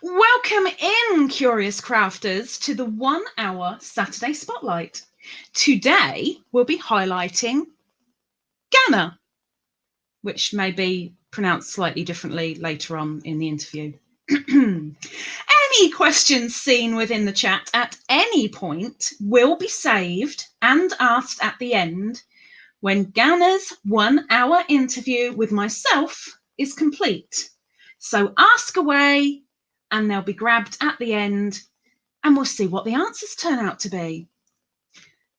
Welcome in, curious crafters, to the 1 hour Saturday Spotlight. Today, we'll be highlighting Ganna, which may be pronounced slightly differently later on in the interview. Any questions seen within the chat at any point will be saved and asked at the end when Ganna's 1 hour interview with myself is complete. So ask away, and they'll be grabbed at the end, and we'll see what the answers turn out to be.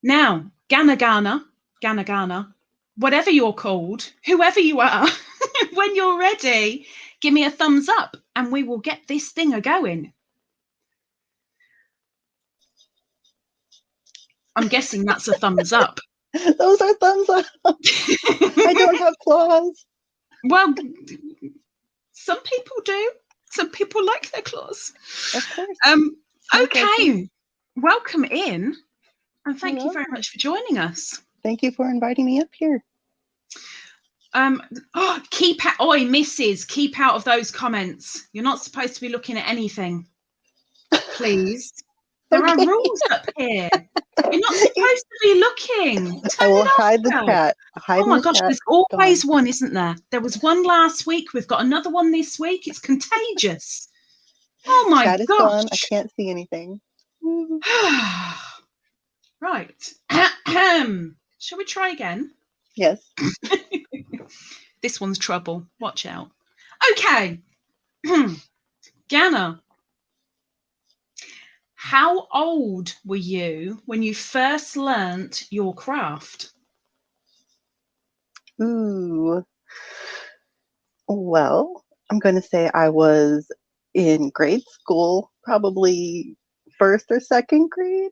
Now, Ganna, whatever you're called, whoever you are, when you're ready, give me a thumbs up, and we will get this thing a-going. I'm guessing that's a thumbs up. Those are thumbs up. I don't have claws. Well, some people do. Some people like their claws. Of course. Okay. Welcome in, and thank you very much for joining us. Thank you for inviting me up here. Keep out, missus, keep out of those comments. You're not supposed to be looking at anything. Please. There are rules up here. You're not supposed to be looking. I will hide the chat. Oh my gosh, there's always one, isn't there? There was one last week. We've got another one this week. It's contagious. Oh my gosh. Chat is gone. I can't see anything. Right. Shall we try again? Yes. This one's trouble. Watch out. Okay. Ganna, how old were you when you first learnt your craft? Ooh. Well, I'm going to say I was in grade school, probably first or second grade.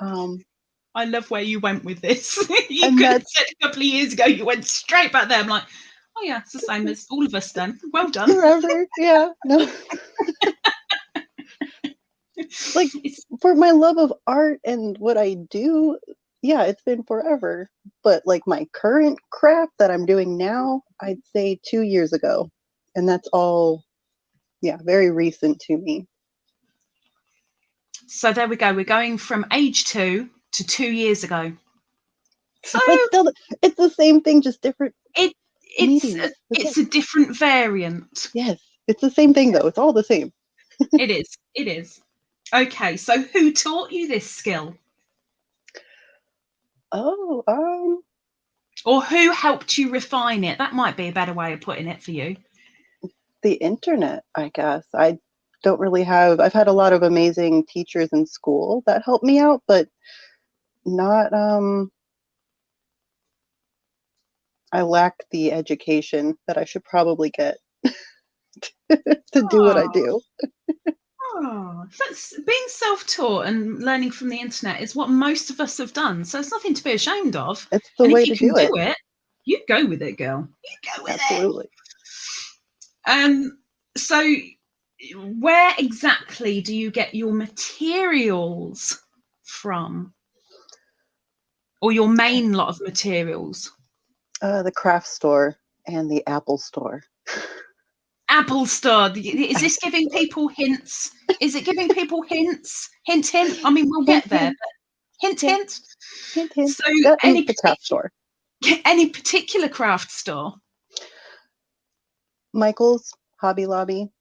I love where you went with this. You could have said a couple of years ago, you went straight back there. I'm like, oh yeah, it's the same as all of us then. Well done. Forever, yeah. No. Like, for my love of art and what I do, yeah, it's been forever. But like my current craft that I'm doing now, I'd say 2 years ago. And that's all, yeah, very recent to me. So there we go. We're going from age 2 to 2 years ago. So but still, it's the same thing, just different. It's a different variant. Yes, it's the same thing though. It's all the same. It is. It is. Okay, so who taught you this skill? Oh, or who helped you refine it? That might be a better way of putting it for you. The internet, I guess. I don't really have. I've had a lot of amazing teachers in school that helped me out, but not. I lack the education that I should probably get to do what I do. That's being self-taught and learning from the internet is what most of us have done. So it's nothing to be ashamed of. It's the way to do it. You go with it, girl. You go with Absolutely. it. So where exactly do you get your materials from? Or your main lot of materials? The craft store and the Apple store. Apple store. Is this giving people hints? Is it giving people hints? Hint, hint. I mean, we'll get there. But hint, hint. Hint, hint. So the craft store. Any particular craft store? Michael's, Hobby Lobby,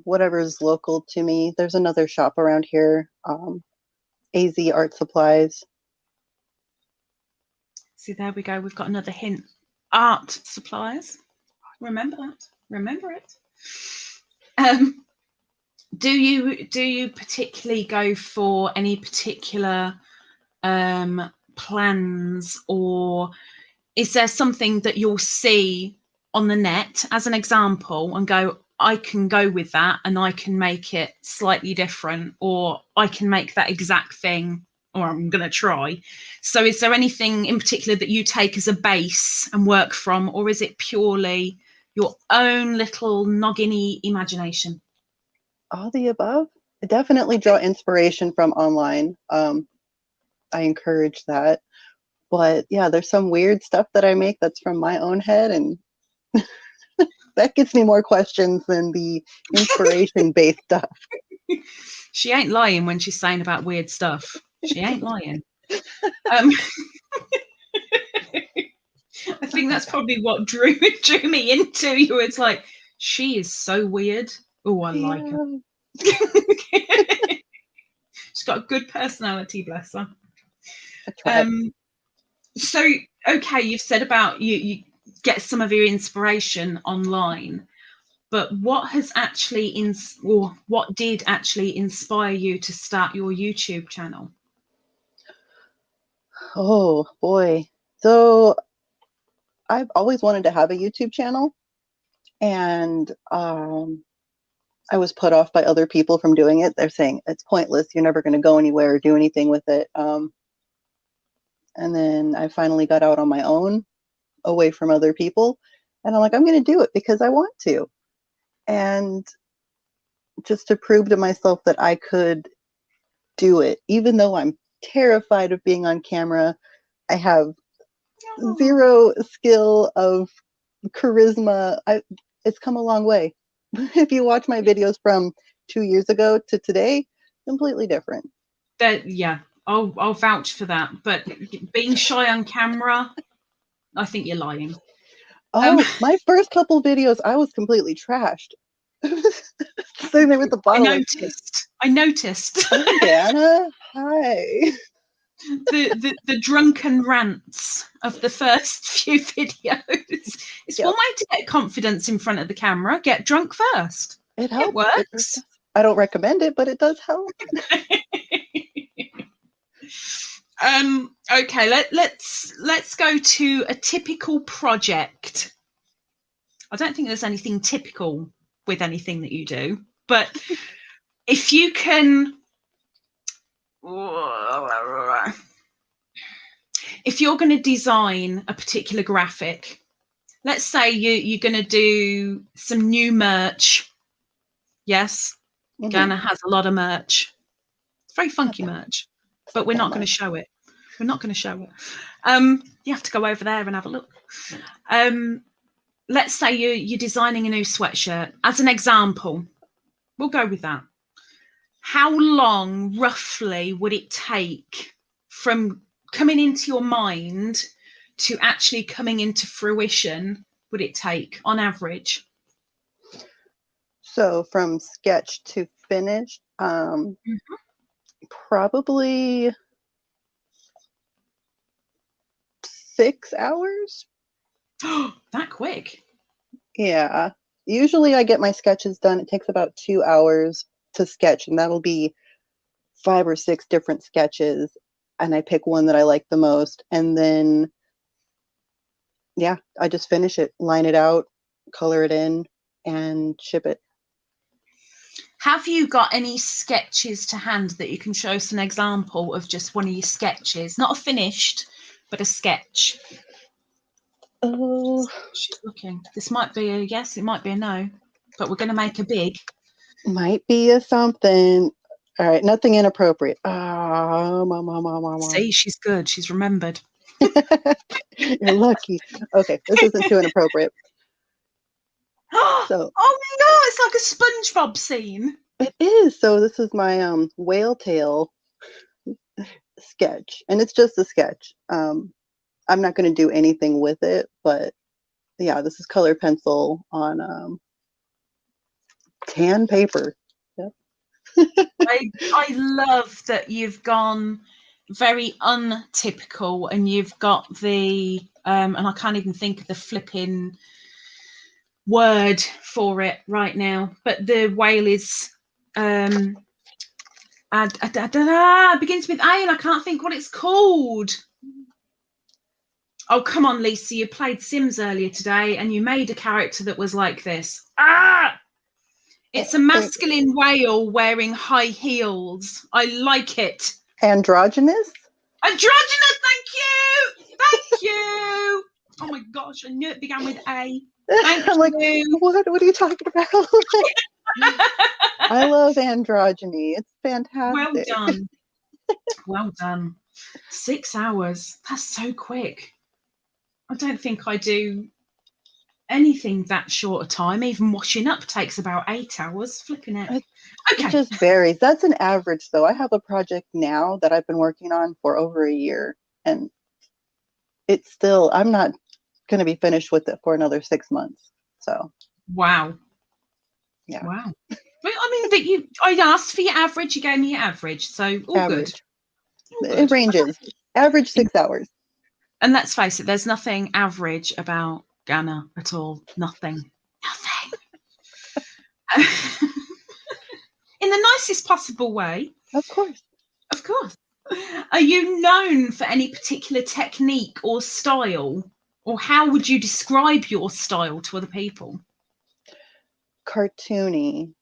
whatever's local to me. There's another shop around here, AZ Art Supplies. See, there we go. We've got another hint. Art supplies. Remember that. Remember it. Do you particularly go for any particular plans, or is there something that you'll see on the net as an example and go, I can go with that and I can make it slightly different, or I can make that exact thing, or I'm going to try. So is there anything in particular that you take as a base and work from, or is it purely your own little nogginy imagination? All the above. I definitely draw inspiration from online. I encourage that. But yeah, there's some weird stuff that I make that's from my own head, and That gets me more questions than the inspiration-based stuff. She ain't lying when she's saying about weird stuff. She ain't lying. I think that's probably what drew me into you. It's like, she is so weird. Oh, I like her. She's got a good personality, bless her. So, okay, you've said about you get some of your inspiration online, but what has actually what did actually inspire you to start your YouTube channel? Oh boy. So I've always wanted to have a YouTube channel, and I was put off by other people from doing it. They're saying it's pointless. You're never going to go anywhere or do anything with it. And then I finally got out on my own, away from other people. And I'm like, I'm going to do it because I want to. And just to prove to myself that I could do it, even though I'm terrified of being on camera. I have zero skill of charisma. It's come a long way. If you watch my videos from 2 years ago to today, completely different. Yeah, I'll vouch for that. But being shy on camera, I think you're lying. Oh, my first couple videos, I was completely trashed. Sitting there with the bottle. I noticed. Oh, Ganna, hi. The drunken rants of the first few videos. It's one way to get confidence in front of the camera. Get drunk first. It helps. It works. I don't recommend it, but it does help. Okay, let's go to a typical project. I don't think there's anything typical with anything that you do, but if you can, if you're going to design a particular graphic, let's say you're going to do some new merch. Yes, Ganna has a lot of merch. It's very funky merch, but we're not going to show it. We're not going to show it. You have to go over there and have a look. Let's say you're designing a new sweatshirt. As an example, we'll go with that. How long, roughly, would it take from coming into your mind to actually coming into fruition, would it take on average? So from sketch to finish, probably 6 hours. That quick? Yeah. Usually I get my sketches done. It takes about 2 hours to sketch, and that'll be 5 or 6 different sketches. And I pick one that I like the most. And then, yeah, I just finish it, line it out, color it in, and ship it. Have you got any sketches to hand that you can show us an example of just one of your sketches? Not a finished, but a sketch. Oh. She's looking. This might be a yes, it might be a no, but we're going to make a big. Might be a something. All right, nothing inappropriate. See, she's good. She's remembered. You're lucky. Okay, this isn't too inappropriate. So, oh no, it's like a SpongeBob scene. It is. So this is my whale tail sketch, and it's just a sketch. I'm not going to do anything with it, but yeah, this is color pencil on tan paper. Yep. I love that you've gone very untypical, and you've got the and I can't even think of the flipping word for it right now, but the whale is it begins with A and I can't think what it's called. Oh, come on, Lisa, you played Sims earlier today and you made a character that was like this. It's a masculine whale wearing high heels. I like it. Androgynous? Androgynous, thank you. Oh my gosh, I knew it began with A. Thank you. Like, what are you talking about? I love androgyny. It's fantastic. Well done. Well done. 6 hours. That's so quick. I don't think I do anything that short a time, even washing up takes about 8 hours. Flipping it. It Okay. just varies. That's an average, though. I have a project now that I've been working on for over a year, and it's still, I'm not going to be finished with it for another 6 months. So, Wow. yeah. Wow. But I mean, I asked for your average, you gave me your average, so all good. Average. All It good. ranges. Average 6 hours. And let's face it, there's nothing average about Ganna at all. Nothing. Nothing. In the nicest possible way. Of course. Of course. Are you known for any particular technique or style? Or how would you describe your style to other people? Cartoony.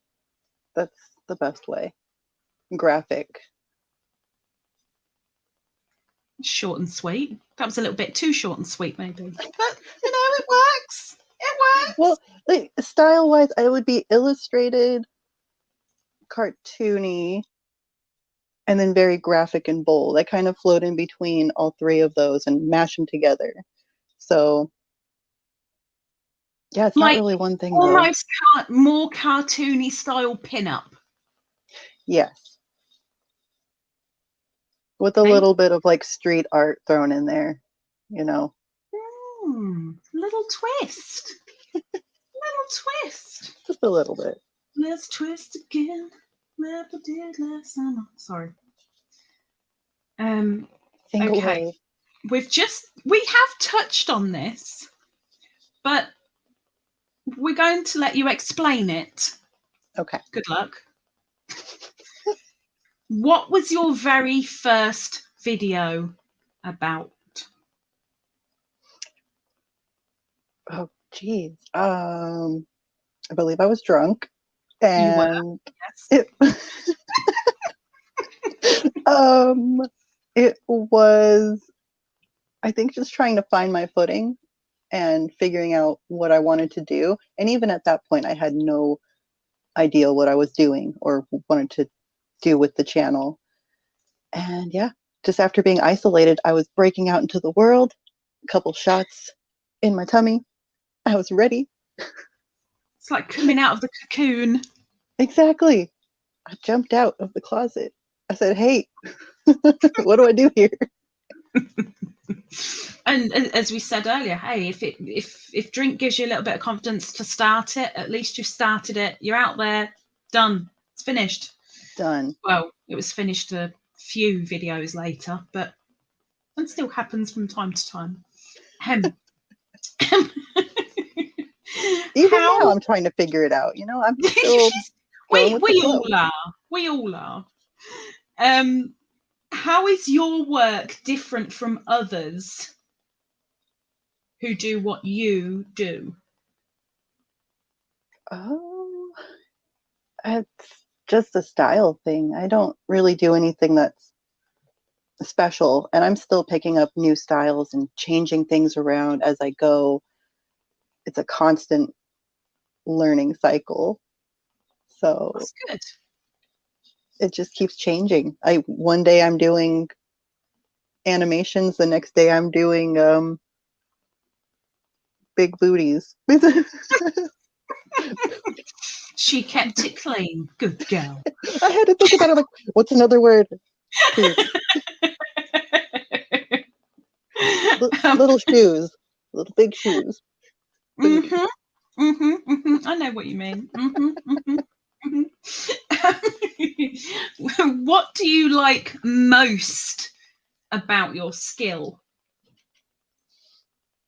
That's the best way. Graphic. Short and sweet. That was a little bit too short and sweet, maybe. But, it works. It works. Well, like, style-wise, I would be illustrated, cartoony, and then very graphic and bold. I kind of float in between all three of those and mash them together. So, yeah, it's not really one thing, though. Almost more cartoony style pinup. Yes. With a little bit of like street art thrown in there, you know. Little twist. Little twist. Just a little bit. Let's twist again. Like we did last summer. Sorry. Sing Okay. away. We have touched on this, but we're going to let you explain it. Okay. Good luck. What was your very first video about? Oh, geez. I believe I was drunk, You were, and yes. it was, I think, just trying to find my footing and figuring out what I wanted to do. And even at that point, I had no idea what I was doing or wanted to do with the channel. And yeah, just after being isolated, I was breaking out into the world. A couple shots in my tummy. I was ready. It's like coming out of the cocoon. Exactly. I jumped out of the closet. I said, hey, what do I do here? And as we said earlier, hey, if drink gives you a little bit of confidence to start it, at least you've started it. You're out there, done. It's finished. Done. Well, it was finished a few videos later, but it still happens from time to time. Even now, I'm trying to figure it out. You know, I'm still going with the flow. We all are. How is your work different from others who do what you do? Oh, it's just a style thing. I don't really do anything that's special, and I'm still picking up new styles and changing things around as I go. It's a constant learning cycle. So That's good. It just keeps changing. One day I'm doing animations, the next day I'm doing big booties. She kept it clean. Good girl. I had to think about it. Like, what's another word? Little shoes, little big shoes. I know what you mean. What do you like most about your skill?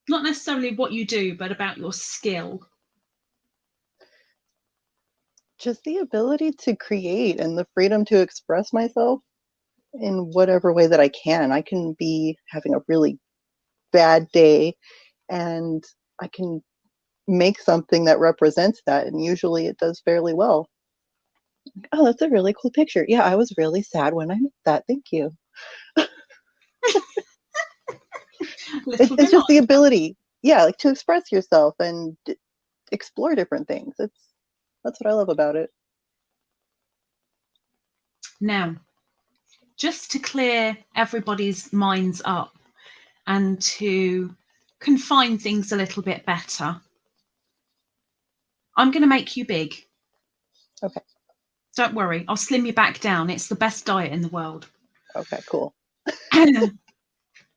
Not necessarily what you do, but about your skill. Just the ability to create and the freedom to express myself in whatever way that I can. I can be having a really bad day and I can make something that represents that, and usually it does fairly well. Oh, that's a really cool picture. Yeah, I was really sad when I made that. Thank you. It's just the ability, yeah, like to express yourself and explore different things. That's what I love about it. Now, just to clear everybody's minds up and to confine things a little bit better, I'm going to make you big. Okay. Don't worry, I'll slim you back down. It's the best diet in the world. Okay, cool.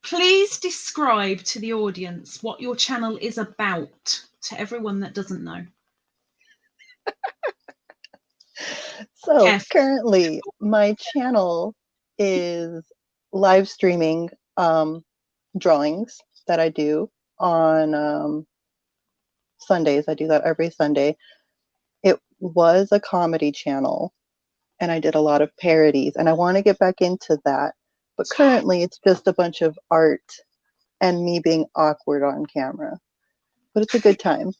Please describe to the audience what your channel is about to everyone that doesn't know. So currently my channel is live streaming drawings that I do on Sundays. I do that every Sunday. It was a comedy channel and I did a lot of parodies and I want to get back into that. But currently it's just a bunch of art and me being awkward on camera. But it's a good time.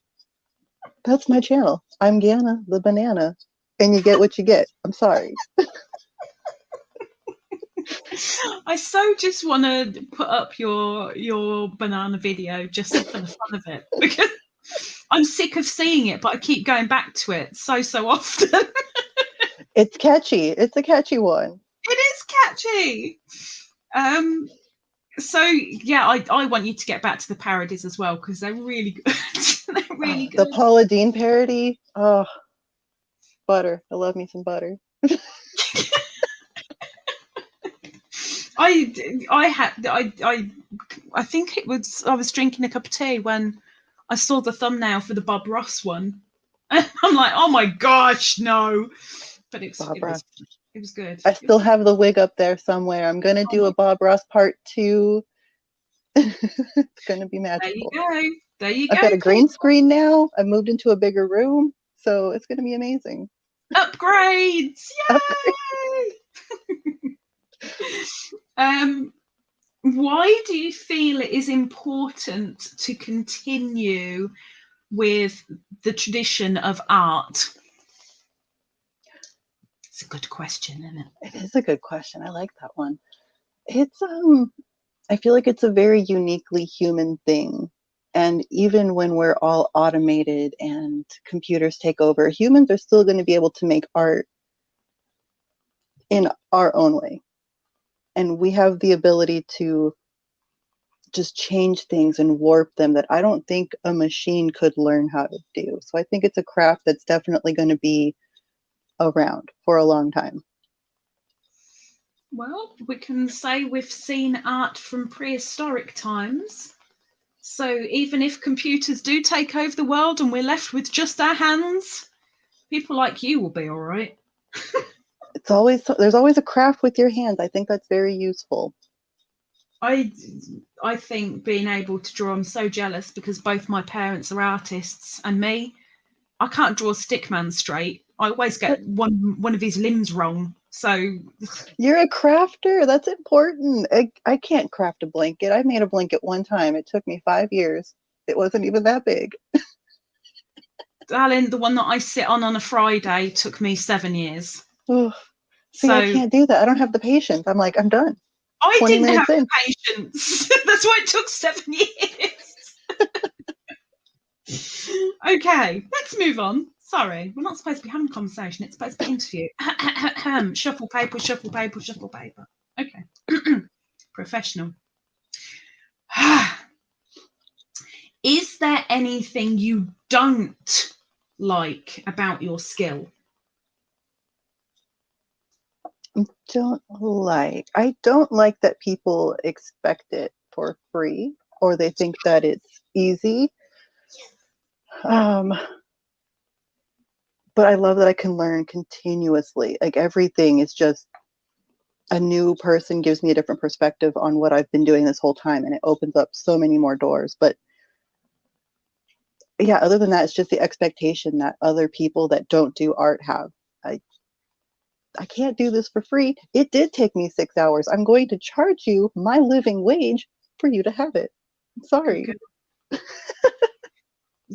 That's my channel. I'm Ganna the banana. And you get what you get. I'm sorry. I so just want to put up your banana video just for the fun of it, because I'm sick of seeing it, but I keep going back to it so often. It's catchy. It's a catchy one. It is catchy. So yeah, I want you to get back to the parodies as well, because they're really good. They're really good. The Paula Deen parody. Oh, butter. I love me some butter. I think it was, I was drinking a cup of tea when I saw the thumbnail for the Bob Ross one. And I'm like, oh my gosh, no. But it was good. I still have the wig up there somewhere. I'm gonna do a Bob Ross part 2. It's gonna be magical. There you go. I've got a green screen now. I moved into a bigger room, so it's gonna be amazing. Upgrades! Yay! Why do you feel it is important to continue with the tradition of art? It's a good question, isn't it? It is a good question. I like that one. It's I feel like it's a very uniquely human thing. And even when we're all automated and computers take over, humans are still going to be able to make art in our own way. And we have the ability to just change things and warp them that I don't think a machine could learn how to do. So I think it's a craft that's definitely going to be around for a long time. Well, we can say we've seen art from prehistoric times. So even if computers do take over the world and we're left with just our hands, people like you will be all right. There's always a craft with your hands. I think that's very useful. I think being able to draw, I'm so jealous because both my parents are artists, and me, I can't draw a stick man straight. I always get one of his limbs wrong. So you're a crafter. That's important. I can't craft a blanket. I made a blanket one time. It took me 5 years. It wasn't even that big. Darling, the one that I sit on a Friday took me 7 years. Oh, see, so, I can't do that. I don't have the patience. I'm like, I'm done. I didn't have the patience. That's why it took 7 years. Okay, let's move on. Sorry, we're not supposed to be having a conversation. It's supposed to be an interview. Shuffle paper, shuffle paper, shuffle paper. Okay. Professional. Is there anything you don't like about your skill? I don't like that people expect it for free, or they think that it's easy. But I love that I can learn continuously. Like everything is just a new person gives me a different perspective on what I've been doing this whole time, and it opens up so many more doors. But yeah, other than that, it's just the expectation that other people that don't do art have. I can't do this for free. It did take me 6 hours. I'm going to charge you my living wage for you to have it. I'm sorry. Okay.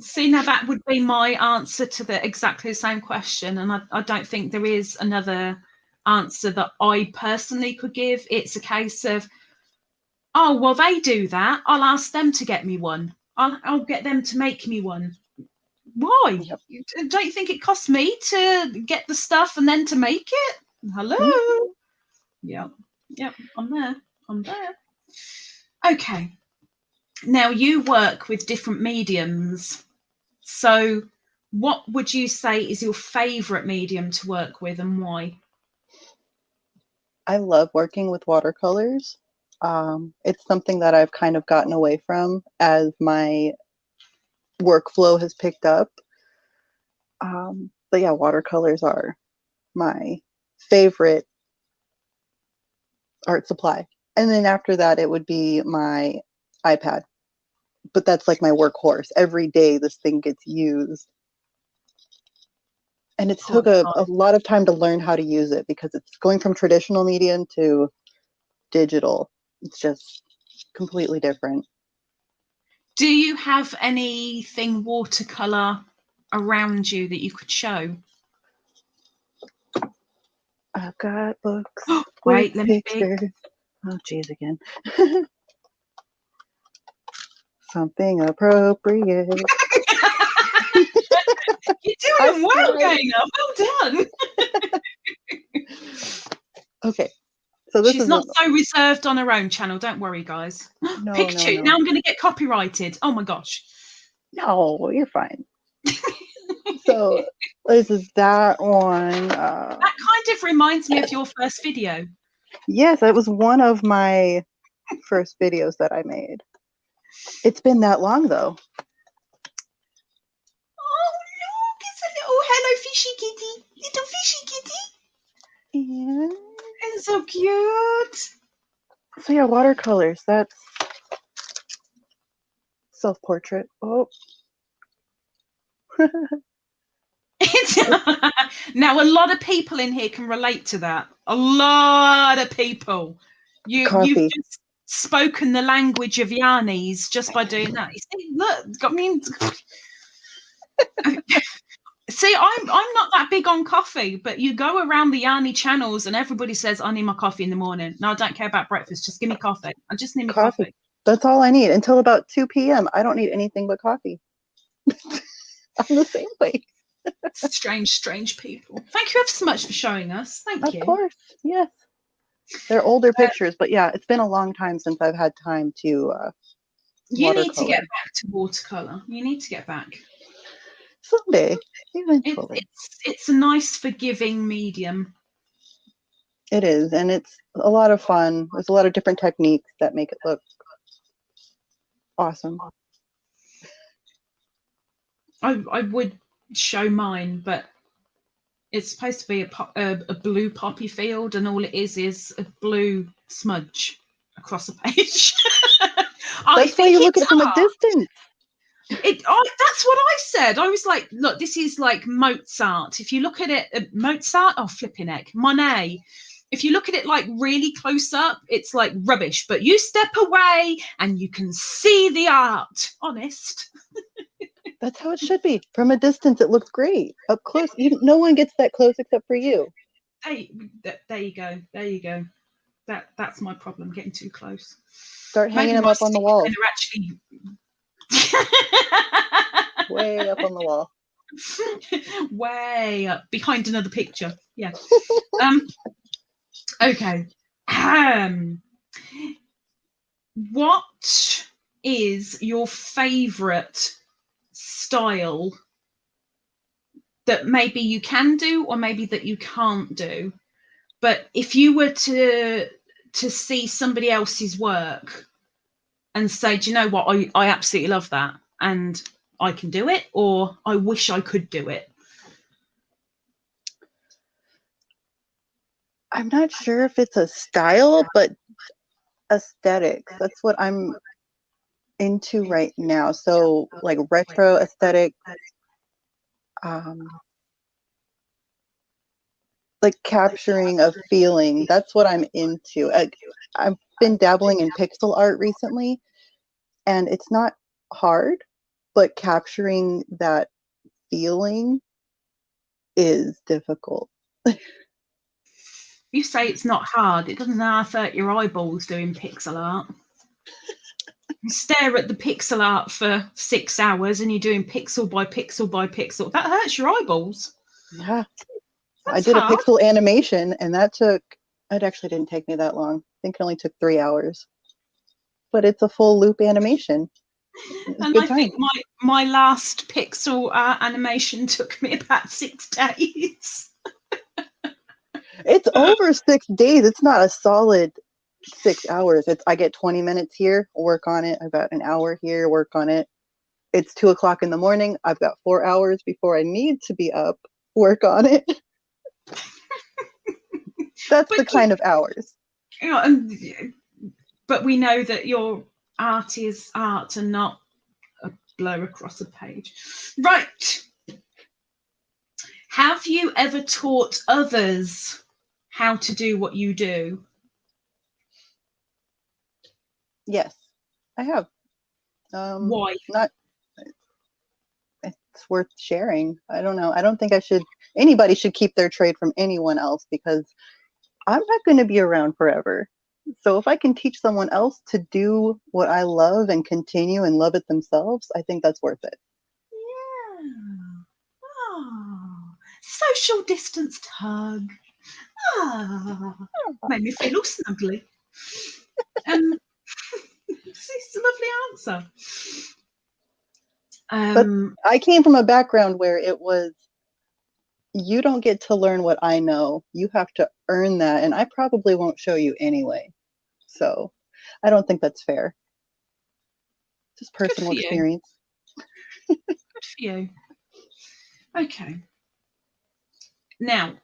See, now that would be my answer to exactly the same question. And I don't think there is another answer that I personally could give. It's a case of, oh, well, they do that. I'll ask them to get me one. I'll get them to make me one. Why? Yep. Don't you think it costs me to get the stuff and then to make it? Hello? Mm-hmm. Yep, I'm there. Okay. Now, you work with different mediums. So what would you say is your favorite medium to work with and why? I love working with watercolors. It's something that I've kind of gotten away from as my workflow has picked up. But yeah, watercolors are my favorite art supply. And then after that, it would be my iPad. But that's like my workhorse. Every day, this thing gets used. And it took a lot of time to learn how to use it because it's going from traditional medium to digital. It's just completely different. Do you have anything watercolor around you that you could show? I've got books Wait, with let me pictures. Oh, geez, again. Something appropriate. You're doing well, Ganna. Well done. Okay. So this She's not so reserved on her own channel. Don't worry, guys. No, Pikachu. no. Now I'm going to get copyrighted. Oh my gosh. No, you're fine. So this is that one. That kind of reminds me of your first video. Yes, it was one of my first videos that I made. It's been that long though. Oh look, it's a little hello fishy kitty. Little fishy kitty. Yeah. It's so cute. So yeah, watercolors. That's self-portrait. Oh. Now a lot of people in here can relate to that. A lot of people. You've just spoken the language of Yanni's just by doing that. You see, look, I mean, see, I'm not that big on coffee, but you go around the Yanni channels and everybody says, I need my coffee in the morning. No, I don't care about breakfast. Just give me coffee. I just need my coffee. That's all I need until about 2 p.m. I don't need anything but coffee. I'm the same way. Strange people. Thank you ever so much for showing us. Thank you. Of course, yes. They're older pictures, but yeah, it's been a long time since I've had time to you need to get back to watercolor. You need to get back. Someday, eventually. It's a nice, forgiving medium. It is, and it's a lot of fun. There's a lot of different techniques that make it look awesome. I would show mine, but it's supposed to be a blue poppy field, and all it is a blue smudge across a page. That's why you look at it from a distance. That's what I said. I was like, look, this is like Mozart. If you look at it, Mozart, oh, flipping heck, Monet. If you look at it like really close up, it's like rubbish. But you step away and you can see the art. Honest. That's how it should be. From a distance, it looks great. Up close, no one gets that close except for you. There you go. There you go. That's my problem, getting too close. Start hanging them up on the wall. Actually... Way up on the wall. Way up behind another picture. Yeah. Okay. What is your favorite style that maybe you can do or maybe that you can't do? But if you were to see somebody else's work and say, do you know what, I absolutely love that and I can do it, or I wish I could do it? I'm not sure if it's a style, but aesthetics. That's what I'm into right now. So like retro aesthetic, like capturing a feeling. That's what I'm into. I've been dabbling in pixel art recently, and it's not hard, but capturing that feeling is difficult. You say it's not hard. It doesn't hurt your eyeballs doing pixel art. You stare at the pixel art for 6 hours and you're doing pixel by pixel by pixel. That hurts your eyeballs. Yeah. I did hard. A pixel animation, and it actually didn't take me that long. I think it only took 3 hours. But it's a full loop animation. It's a And good I time. think my last pixel animation took me about 6 days. It's over 6 days. It's not a solid 6 hours. I get 20 minutes here, work on it. I've got an hour here, work on it. It's 2 o'clock in the morning. I've got 4 hours before I need to be up, work on it. That's But the kind of hours. you know, but we know that your art is art and not a blur across a page. Right. Have you ever taught others how to do what you do? Yes, I have. Why? Not It's worth sharing. I don't know. I don't think anybody should keep their trade from anyone else because I'm not going to be around forever. So if I can teach someone else to do what I love and continue and love it themselves, I think that's worth it. Yeah. Oh, social distanced hug. Ah, made me feel all snuggly. It's a lovely answer. But I came from a background where it was, you don't get to learn what I know. You have to earn that. And I probably won't show you anyway. So I don't think that's fair. Just good personal for you. experience. Good for you. Okay. Now,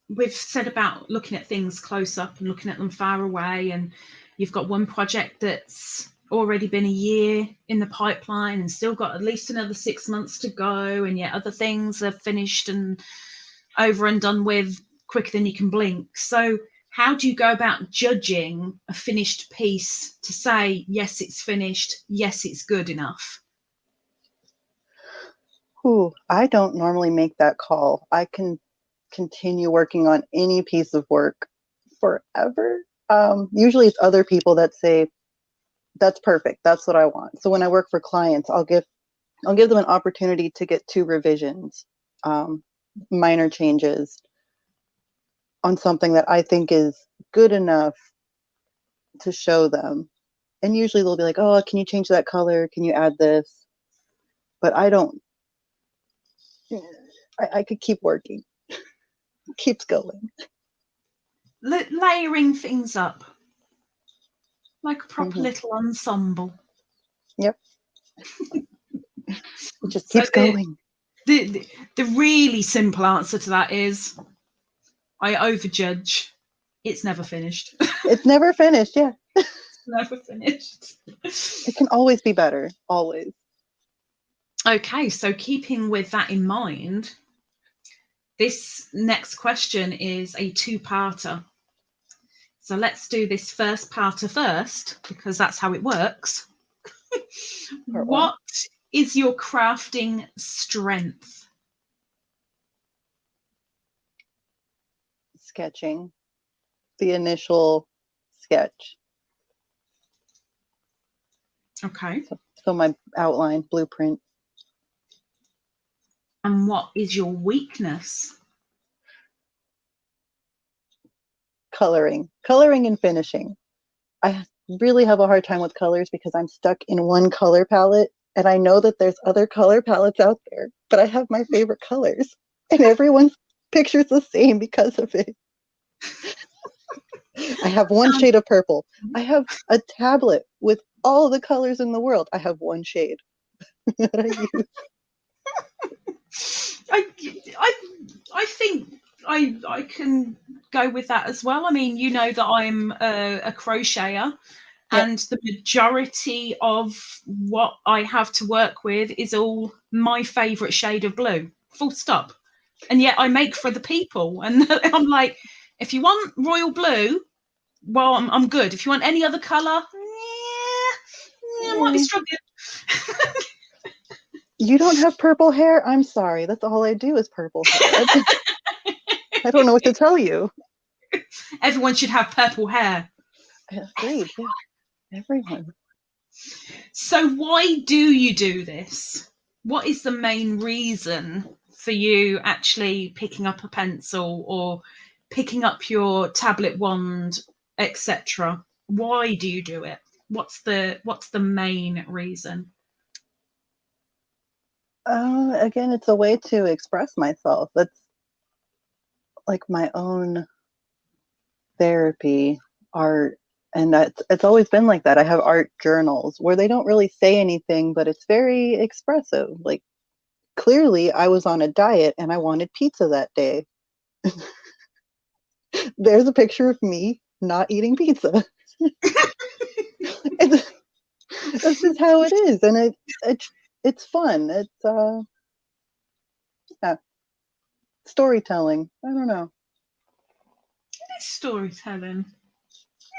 we've said about looking at things close up and looking at them far away, and you've got one project that's already been a year in the pipeline and still got at least another 6 months to go, and yet other things are finished and over and done with quicker than you can blink. So how do you go about judging a finished piece to say, yes, it's finished, yes, it's good enough? Ooh, I don't normally make that call. I can continue working on any piece of work forever. Usually it's other people that say, that's perfect. That's what I want. So when I work for clients, I'll give them an opportunity to get 2 revisions, minor changes on something that I think is good enough to show them. And usually they'll be like, oh, can you change that color? Can you add this? But I don't, I could keep working. It keeps going. Layering things up like a proper Mm-hmm. little ensemble. Yep. It just So keeps going. the really simple answer to that is I overjudge. It's never finished. It's never finished. Yeah. It's never finished. It can always be better. Always. Okay, so keeping with that in mind, this next question is a two-parter. So let's do this first parter first, because that's how it works. Part one. What is your crafting strength? Sketching. The initial sketch. Okay. So my outline, blueprint. And what is your weakness? Coloring and finishing. I really have a hard time with colors because I'm stuck in one color palette, and I know that there's other color palettes out there, but I have my favorite colors, and everyone's picture's the same because of it. I have one shade of purple. I have a tablet with all the colors in the world. I have one shade that I use. I think I can go with that as well. I mean, you know that I'm a crocheter, Yep. and the majority of what I have to work with is all my favourite shade of blue. Full stop. And yet I make for the people, and I'm like, if you want royal blue, well, I'm good. If you want any other colour, yeah, I might be struggling. You don't have purple hair? I'm sorry. That's all I do is purple hair. I don't know what to tell you. Everyone should have purple hair. Agreed. Yeah. Everyone. So why do you do this? What is the main reason for you actually picking up a pencil or picking up your tablet wand, etc.? Why do you do it? What's the main reason? Again, it's a way to express myself. That's like my own therapy, art, and it's always been like that. I have art journals where they don't really say anything, but it's very expressive. Like clearly I was on a diet and I wanted pizza that day. There's a picture of me not eating pizza. it's, that's just how it is, and it's fun. It's yeah, storytelling. I don't know. It is storytelling.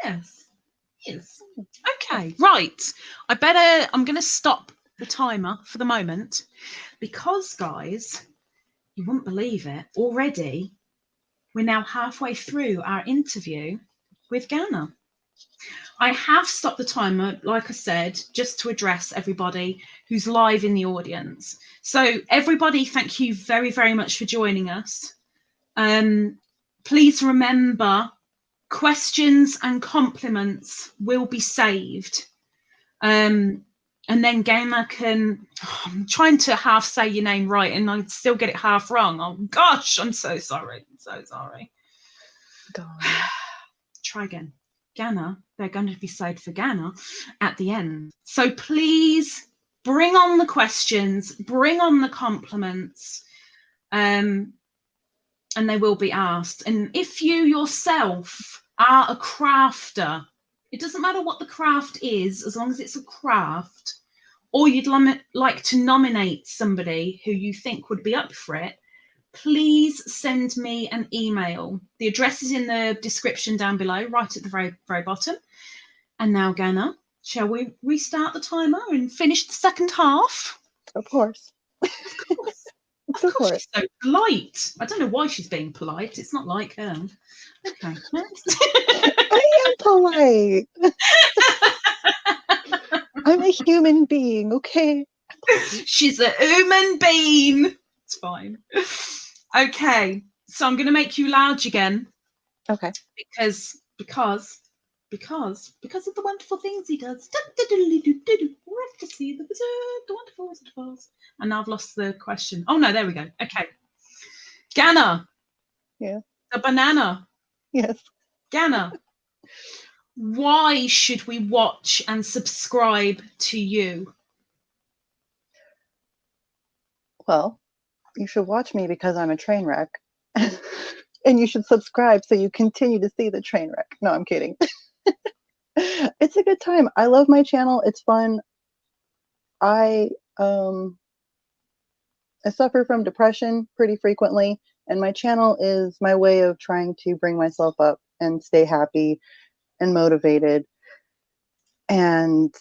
Yes. Yes. Okay, right. I'm going to stop the timer for the moment because, guys, you wouldn't believe it. Already, we're now halfway through our interview with Ganna. I have stopped the timer, like I said, just to address everybody who's live in the audience. So, everybody, thank you very, very much for joining us. Please remember, questions and compliments will be saved. And then Ganna can, I'm trying to half say your name right and I still get it half wrong. Oh gosh, I'm so sorry. I'm so sorry. Try again. Ganna, they're going to be saved for Ganna at the end. So please bring on the questions, bring on the compliments, and they will be asked. And if you yourself are a crafter, it doesn't matter what the craft is, as long as it's a craft, or you'd like to nominate somebody who you think would be up for it, please send me an email. The address is in the description down below, right at the very, very bottom. And now, Ganna, shall we restart the timer and finish the second half? Of course. Of course. Of course, she's so polite. I don't know why she's being polite. It's not like her. Okay. I am polite. I'm a human being, okay? She's a human being. It's fine. Okay. So I'm going to make you large again. Okay. Because of the wonderful things he does. We're off to see the wizard, the wonderful Wizard of Oz. And now I've lost the question. Oh no, there we go. Okay. Ganna. Yeah. The banana. Yes. Ganna. Why should we watch and subscribe to you? Well, you should watch me because I'm a train wreck. And you should subscribe so you continue to see the train wreck. No, I'm kidding. It's a good time. I love my channel. It's fun. I suffer from depression pretty frequently, and my channel is my way of trying to bring myself up and stay happy and motivated. And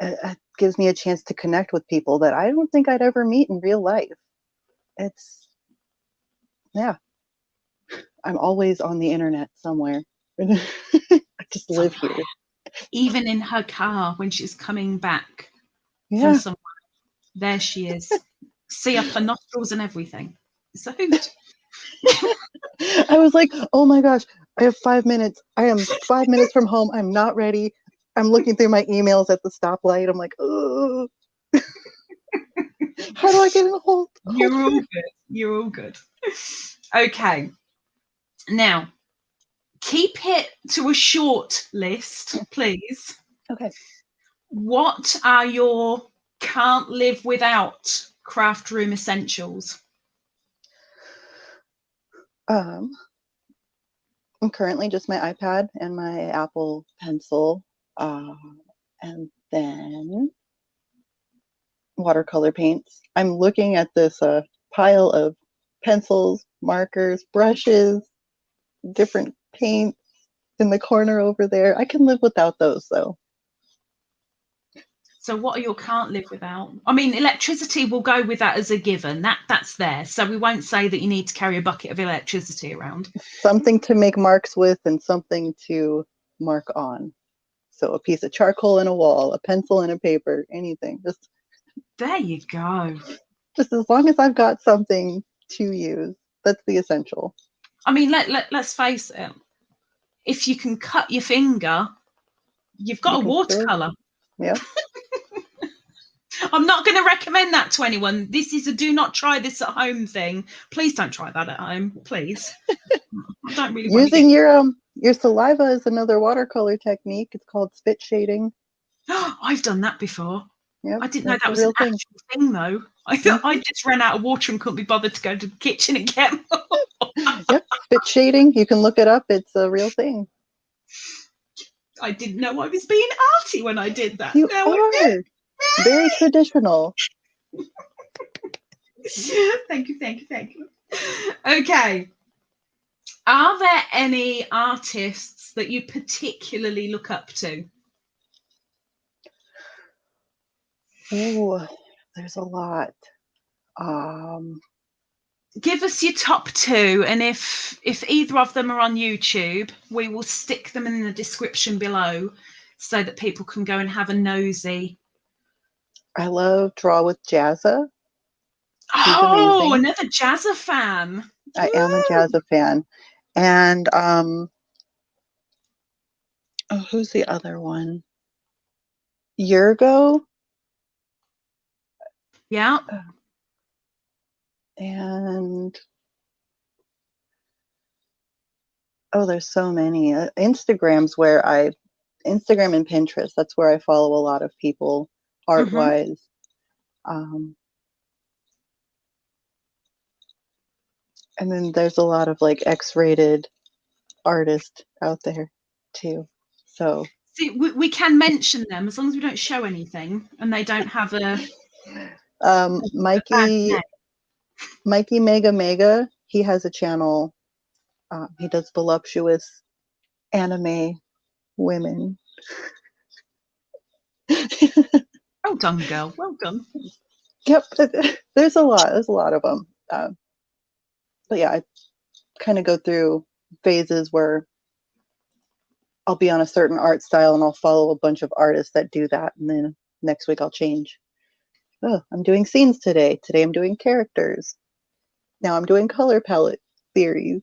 it gives me a chance to connect with people that I don't think I'd ever meet in real life. It's, yeah. I'm always on the internet somewhere. I just live here. Even in her car when she's coming back Yeah. from somewhere. There she is. See up her nostrils and everything. It's a hoot. I was like, oh my gosh, I have 5 minutes. I am 5 minutes from home. I'm not ready. I'm looking through my emails at the stoplight. I'm like, oh, how do I get in a hold? You're all good. You're all good. Okay. Now, keep it to a short list, please. Okay. What are your can't live without craft room essentials? I'm currently just my iPad and my Apple Pencil, and then watercolor paints. I'm looking at this pile of pencils, markers, brushes, different paints in the corner over there. I can live without those though. So what are your can't live without? I mean, electricity will go with that as a given. That's there. So we won't say that you need to carry a bucket of electricity around. Something to make marks with and something to mark on. So a piece of charcoal in a wall, a pencil and a paper, anything. Just there you go. Just as long as I've got something to use, that's the essential. I mean, let's face it. If you can cut your finger You've got You a can still, watercolor. yeah. I'm not going to recommend that to anyone. This is a do not try this at home thing. Please don't try that at home, please. I don't really want to Using get... your saliva is another watercolor technique. It's called spit shading. I've done that before. Yep, I didn't know that's that a was an real thing. actual thing, though. I thought I just ran out of water and couldn't be bothered to go to the kitchen and get more. Yep, spit shading. You can look it up. It's a real thing. I didn't know I was being arty when I did that. You Now are very traditional. Thank you, thank you, thank you. Okay. Are there any artists that you particularly look up to? Ooh, there's a lot. Give us your top two, and if either of them are on YouTube, we will stick them in the description below so that people can go and have a nosy. I love Draw with Jazza. He's Oh, amazing. another Jazza fan. I am a Jazza fan. And oh, who's the other one? Yurgo. Yeah. And oh, there's so many. Instagram and Pinterest. That's where I follow a lot of people art wise. And then there's a lot of like X-rated artists out there too. So see, we can mention them as long as we don't show anything and they don't have a Mikey Mega Mega, he has a channel. He does voluptuous anime women. Well done, girl. Well done. Yep, there's a lot of them. But yeah, I kind of go through phases where I'll be on a certain art style and I'll follow a bunch of artists that do that, and then next week I'll change. Oh, I'm doing scenes today. Today I'm doing characters. Now I'm doing color palette theories.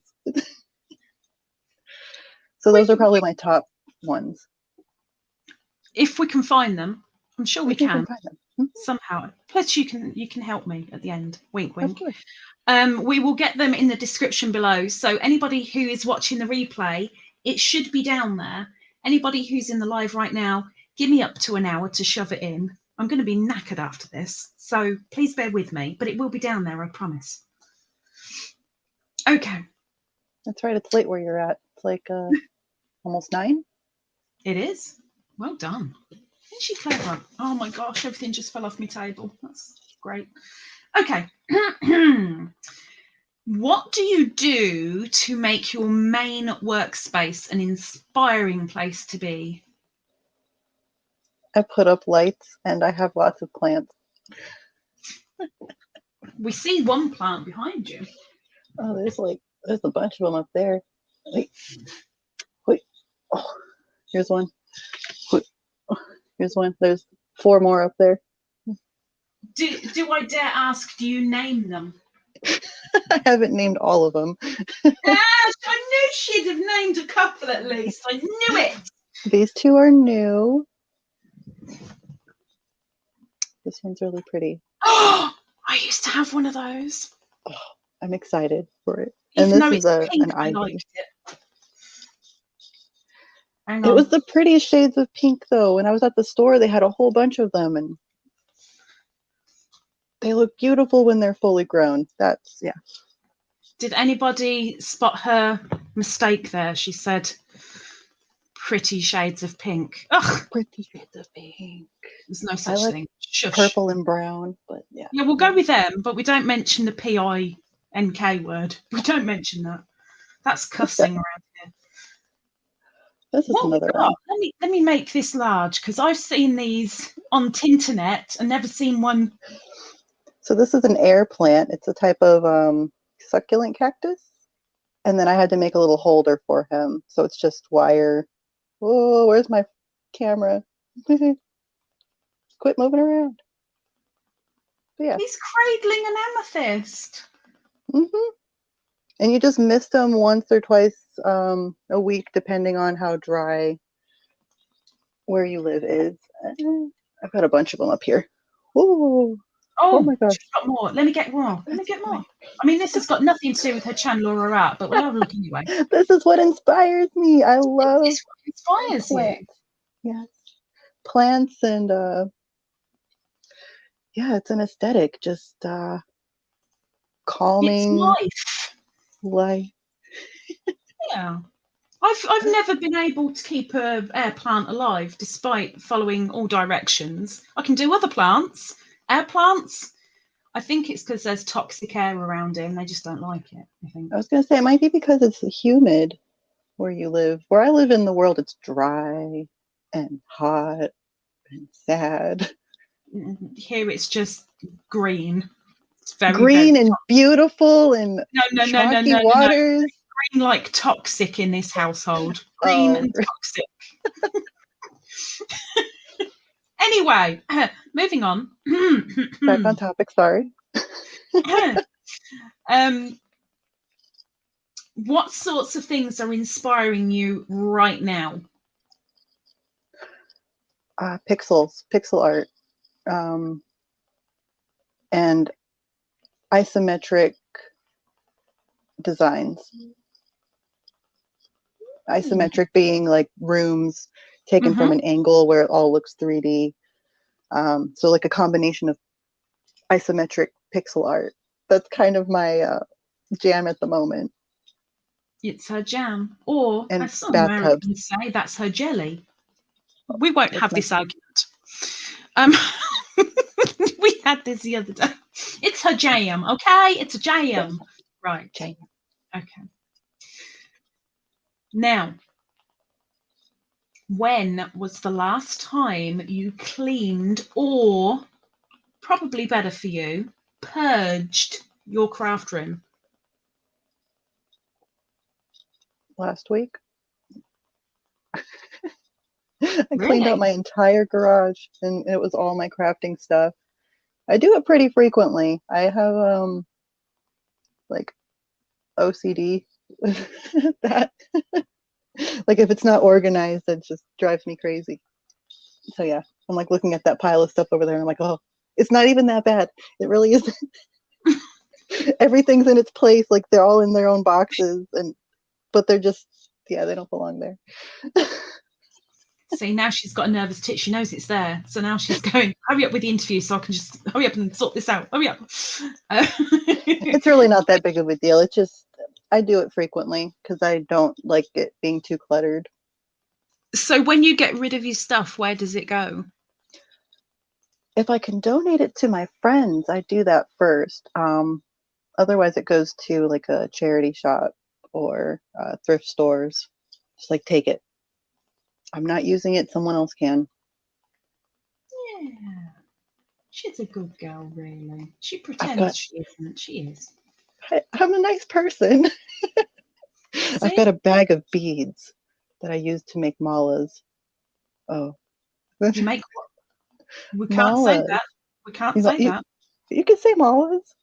So those are probably my top ones. If we can find them, I'm sure we can find them somehow. Plus, you can help me at the end. Wink, wink. Of course. We will get them in the description below. So anybody who is watching the replay, it should be down there. Anybody who's in the live right now, give me up to an hour to shove it in. I'm going to be knackered after this, so please bear with me, but it will be down there, I promise. Okay. That's right. It's late where you're at. It's like almost 9. It is. Well done. Isn't she clever? Oh my gosh, everything just fell off my table. That's great. Okay. What do you do to make your main workspace an inspiring place to be? I put up lights and I have lots of plants. We see one plant behind you. Oh, there's a bunch of them up there. Wait. Oh, here's one. Here's one. There's 4 more up there. Do I dare ask, do you name them? I haven't named all of them. Yes, I knew she'd have named a couple at least. I knew it. These 2 are new. This one's really pretty. Oh, I used to have one of those. Oh, I'm excited for it. Even And though this is it's pink, an I ivy. liked it. Hang It on. was the prettiest shades of pink, though. When I was at the store, they had a whole bunch of them, and they look beautiful when they're fully grown. That's, yeah. Did anybody spot her mistake there? She said pretty shades of pink. Ugh. Pretty shades of pink. There's no such thing. Shush. Purple and brown, but yeah. Yeah, we'll go with them, but we don't mention the PINK word. We don't mention that. That's cussing around here. This is another one. Let me make this large because I've seen these on Tinternet and never seen one. So this is an air plant. It's a type of succulent cactus. And then I had to make a little holder for him. So it's just wire. Oh, where's my camera? Quit moving around. But yeah. He's cradling an amethyst. And you just mist them once or twice a week, depending on how dry where you live is. I've got a bunch of them up here. Ooh. Oh Oh, my gosh. she's got more. Let me get more. Let me get more. I mean, this has got nothing to do with her channel or her art, but we'll have a look anyway. This is what inspires me. I love This is what inspires you. plants. Yes. Plants and yeah, it's an aesthetic. Just It's calming life. life. Yeah. I've never been able to keep a air plant alive despite following all directions. I can do other plants, air plants. I think it's because there's toxic air around it and they just don't like it, I think. I was gonna say it might be because it's humid where you live. Where I live in the world, it's dry and hot and sad. Here it's just green. It's very, very Green and beautiful and chalky no. waters. Green like toxic in this household. Green Oh, and toxic. Anyway, moving on. back on topic, sorry. What sorts of things are inspiring you right now? Pixel art, and isometric designs. Isometric being like rooms taken from an angle where it all looks 3D. So like a combination of isometric pixel art. That's kind of my jam at the moment. It's her jam, or And as some bathtubs. Americans say, that's her jelly. We won't have this argument. We had this the other day. It's her jam, okay? It's a jam. Right. Jam. Okay. Now, when was the last time you cleaned, or probably better for you, purged your craft room? Last week. I cleaned out my entire garage and it was all my crafting stuff. I do it pretty frequently. I have like OCD with that. Like if it's not organized, it just drives me crazy. So yeah, I'm like looking at that pile of stuff over there and I'm like, oh, it's not even that bad. It really isn't. Everything's in its place, like they're all in their own boxes, but they're just, yeah, they don't belong there. See, now she's got a nervous tick. She knows it's there. So now she's going, hurry up with the interview so I can just hurry up and sort this out. Hurry up. It's really not that big of a deal. It's just, I do it frequently because I don't like it being too cluttered. So when you get rid of your stuff, where does it go? If I can donate it to my friends, I do that first. Otherwise, it goes to like a charity shop or thrift stores. Just like take it. I'm not using it. Someone else can. Yeah. She's a good girl, really. She pretends she isn't. She is. I'm a nice person. See? I've got a bag of beads that I use to make malas. Oh. You make what? We can't say that. We can't say that. You can say malas.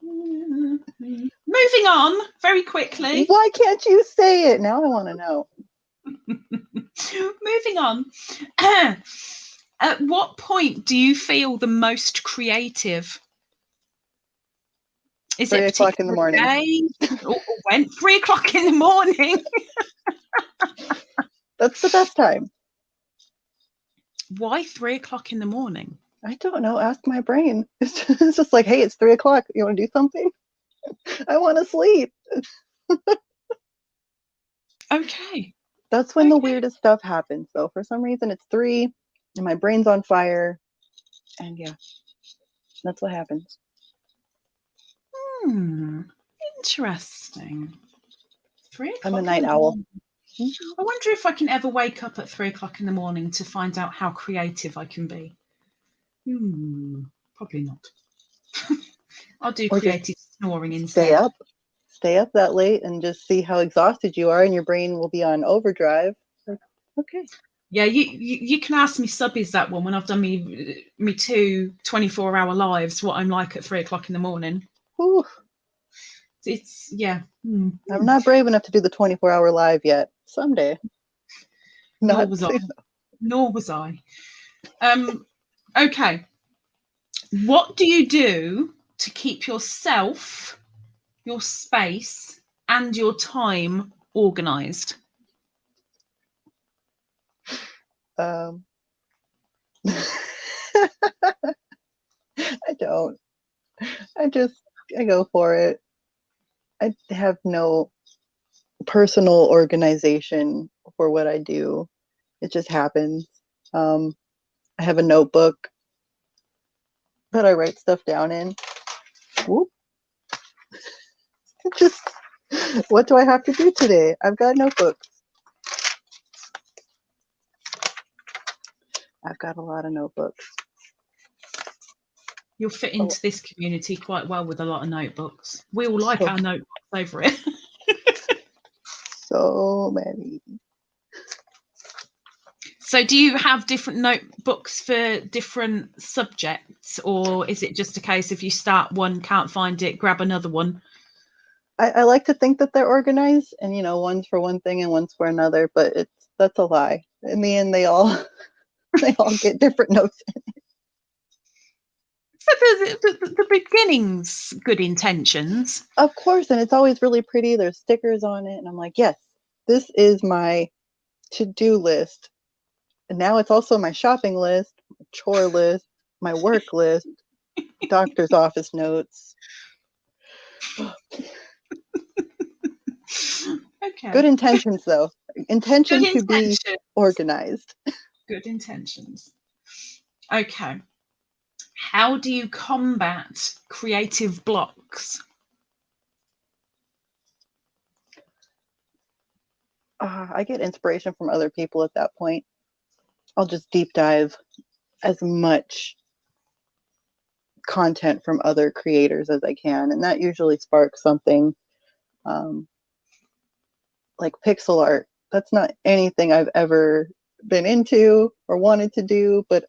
Moving on very quickly. Why can't you say it? Now I want to know. Moving on. At what point do you feel the most creative? Is 3 it o'clock in the morning. Day? Or when? 3 o'clock in the morning. That's the best time. Why 3 o'clock in the morning? I don't know. Ask my brain. It's just like, hey, it's 3 o'clock. You want to do something? I want to sleep. Okay. That's when the weirdest stuff happens, though. For some reason, it's 3 and my brain's on fire. And yeah, that's what happens. Interesting. 3 o'clock. I'm a night owl. I wonder if I can ever wake up at 3 o'clock in the morning to find out how creative I can be. Probably not. I'll do creative snoring instead. Stay up that late and just see how exhausted you are, and your brain will be on overdrive. Like, okay. Yeah, you can ask me subbies that one when I've done me 2 24-hour lives, what I'm like at 3 o'clock in the morning. Whew. It's, yeah. I'm not brave enough to do the 24-hour live yet. Someday. Nor Not was I. to, Nor was I. Okay. What do you do to keep yourself, your space, and your time organized? um, I don't. I go for it. I have no personal organization for what I do. It just happens. Um, I have a notebook that I write stuff down in. Whoop. Just, what do I have to do today? I've got notebooks. I've got a lot of notebooks. You'll fit Oh, into this community quite well with a lot of notebooks. We all like so, our notebooks over it. so many. So, do you have different notebooks for different subjects, or is it just a case if you start one, can't find it, grab another one? I like to think that they're organized, and one's for one thing and one's for another, but that's a lie. In the end, they all they all get different notes. So the beginning's good intentions. Of course, and it's always really pretty. There's stickers on it, and I'm like, yes, this is my to-do list. And now it's also my shopping list, my chore list, my work list, doctor's office notes. Okay. Good intentions, though. Intention Good to be intention. organized. Good intentions. Okay. How do you combat creative blocks? I get inspiration from other people at that point. I'll just deep dive as much content from other creators as I can, and that usually sparks something. Um, like pixel art, that's not anything I've ever been into or wanted to do, but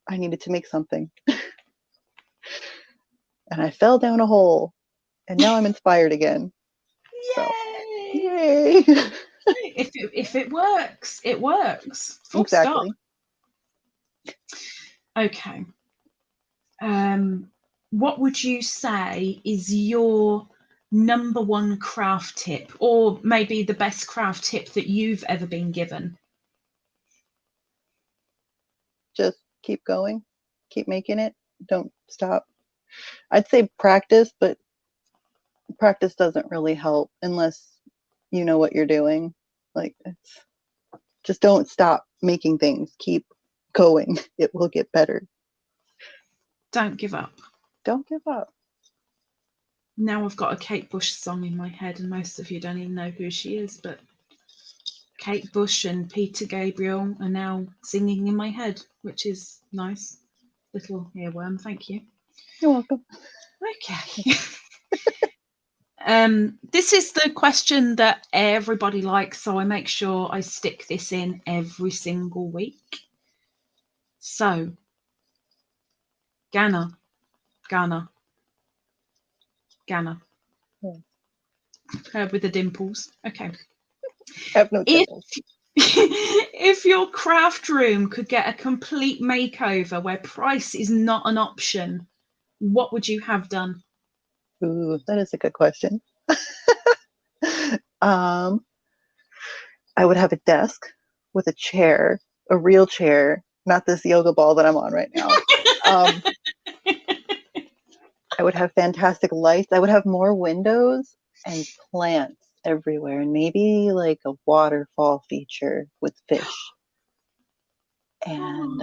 I needed to make something. And I fell down a hole, and now I'm inspired again. So, Yay! yay! If it works, it works. Full stop. Exactly. Okay. What would you say is your number one craft tip, or maybe the best craft tip that you've ever been given? Just keep going, keep making it, don't stop. I'd say practice, but practice doesn't really help unless you know what you're doing. Like, it's just don't stop making things. Keep going. It will get better. Don't give up. Don't give up. Now I've got a Kate Bush song in my head, and most of you don't even know who she is, but Kate Bush and Peter Gabriel are now singing in my head, which is nice. Little earworm, thank you. You're welcome. Okay. This is the question that everybody likes, so I make sure I stick this in every single week. So, Ganna. Yeah. Her with the dimples. Okay. I have no dimples. If your craft room could get a complete makeover where price is not an option, what would you have done? Ooh, that is a good question. I would have a desk with a chair, a real chair, not this yoga ball that I'm on right now. I would have fantastic lights. I would have more windows and plants everywhere, and maybe like a waterfall feature with fish and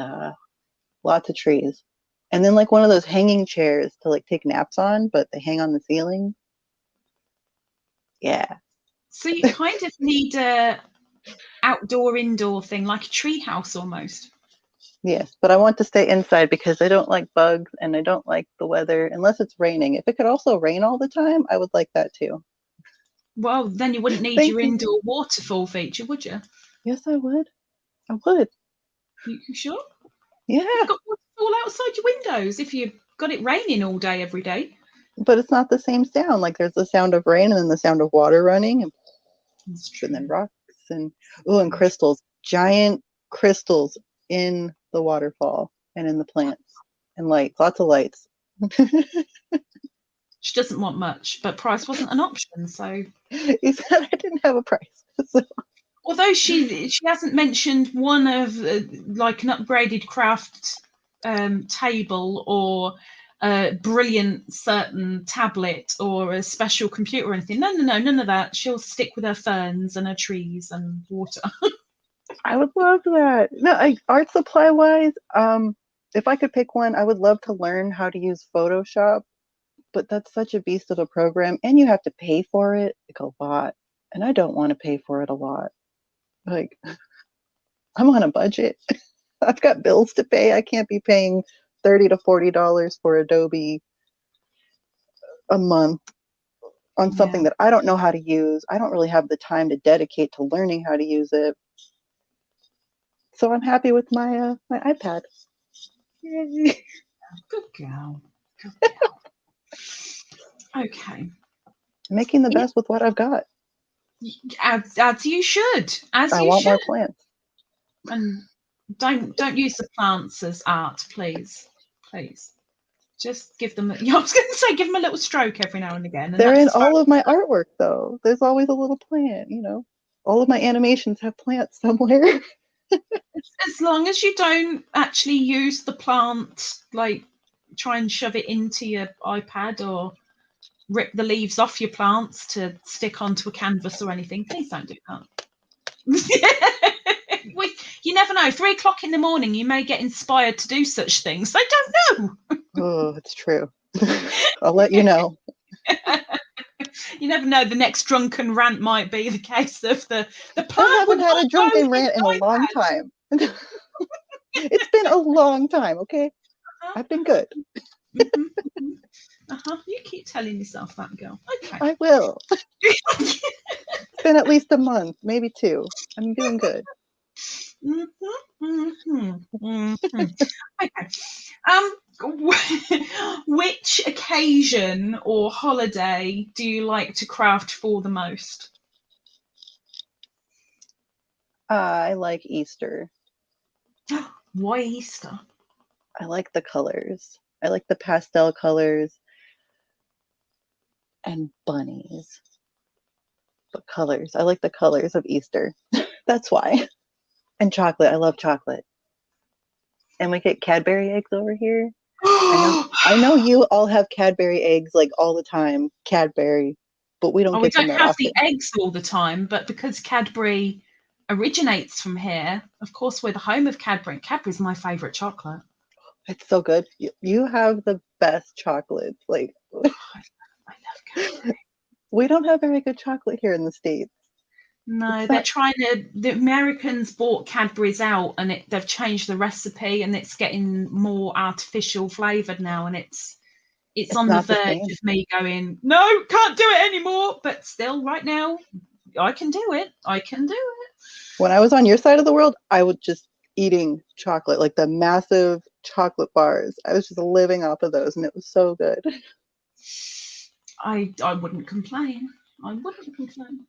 lots of trees. And then like one of those hanging chairs to like take naps on, but they hang on the ceiling. Yeah. So you kind of need a outdoor indoor thing, like a tree house almost. Yes, but I want to stay inside because I don't like bugs and I don't like the weather unless it's raining. If it could also rain all the time, I would like that too. Well, then you wouldn't need Thank your you. indoor waterfall feature, would you? Yes, I would. I would. You sure? Yeah, You've got waterfall outside your windows if you've got it raining all day every day. but it's not the same sound. Like there's the sound of rain and then the sound of water running That's and then true. rocks. and and crystals, giant crystals in the waterfall and in the plants and lights, lots of lights. She doesn't want much, but price wasn't an option. So, He said I didn't have a price. So. Although she hasn't mentioned one of like an upgraded craft table or a brilliant certain tablet or a special computer or anything. No, none of that. She'll stick with her ferns and her trees and water. I would love that. No, art supply wise, if I could pick one, I would love to learn how to use Photoshop, but that's such a beast of a program, and you have to pay for it like a lot, and I don't want to pay for it a lot. Like, I'm on a budget. I've got bills to pay. I can't be paying $30 to $40 for Adobe a month on something that I don't know how to use. I don't really have the time to dedicate to learning how to use it. So I'm happy with my my iPad. Yay. Good girl. Good girl. Okay. Making the best with what I've got. As you should. I want more plants. And don't use the plants as art, please. Please. Just give them. I was going to say, give them a little stroke every now and again. And they're in all of my artwork, though. There's always a little plant, you know. All of my animations have plants somewhere. As long as you don't actually use the plant, like try and shove it into your iPad or rip the leaves off your plants to stick onto a canvas or anything, please don't do that. You never know. 3 o'clock in the morning, you may get inspired to do such things. I don't know. Oh, it's true. I'll let you know. You never know. The next drunken rant might be the case of the plant. I haven't had a drunken rant in a long time. It's been a long time, okay? I've been good. You keep telling yourself that, girl. Okay. I will. It's been at least a month, maybe 2. I'm doing good. Okay. Which occasion or holiday do you like to craft for the most? I like Easter. Why Easter? I like the colors. I like the pastel colors and bunnies. But colors. I like the colors of Easter. That's why. And chocolate. I love chocolate. And we get Cadbury eggs over here. I know you all have Cadbury eggs like all the time. Cadbury. But we don't get them that often. We don't have the eggs all the time, but because Cadbury originates from here, of course, we're the home of Cadbury. Cadbury's my favourite chocolate. It's so good. You have the best chocolates. Like, I love Cadbury. We don't have very good chocolate here in the States. No, they're trying to. The Americans bought Cadbury's out, and they've changed the recipe, and it's getting more artificial flavored now, and it's on the verge of me going, no, can't do it anymore. But still, right now, I can do it. I can do it. When I was on your side of the world, I was just eating chocolate, like the massive chocolate bars. I was just living off of those, and it was so good. I wouldn't complain. I wouldn't complain.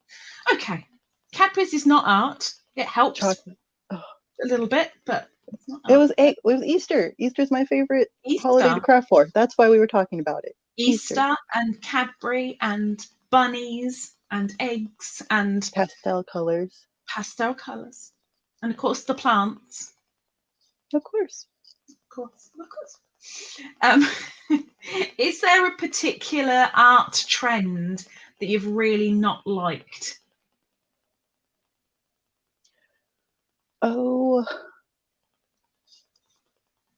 Okay. Cadbury's is not art. It helps a little bit, but it's not art. It was Easter. Easter's my favorite holiday to craft for. That's why we were talking about it. Easter and Cadbury and bunnies and eggs and pastel colors. Pastel colors. And of course the plants. Of course. Is there a particular art trend that you've really not liked? Oh,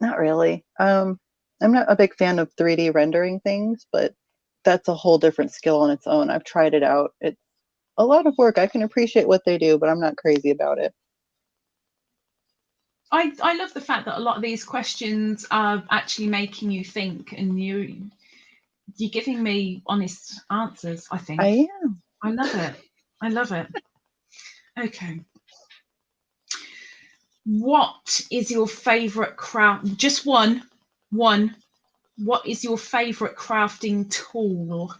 not really. I'm not a big fan of 3D rendering things, but that's a whole different skill on its own. I've tried it out. It's a lot of work. I can appreciate what they do, but I'm not crazy about it. I love the fact that a lot of these questions are actually making you think, and you're giving me honest answers, I think. I am. I love it. I love it. Okay. What is your favorite craft? Just one. What is your favorite crafting tool?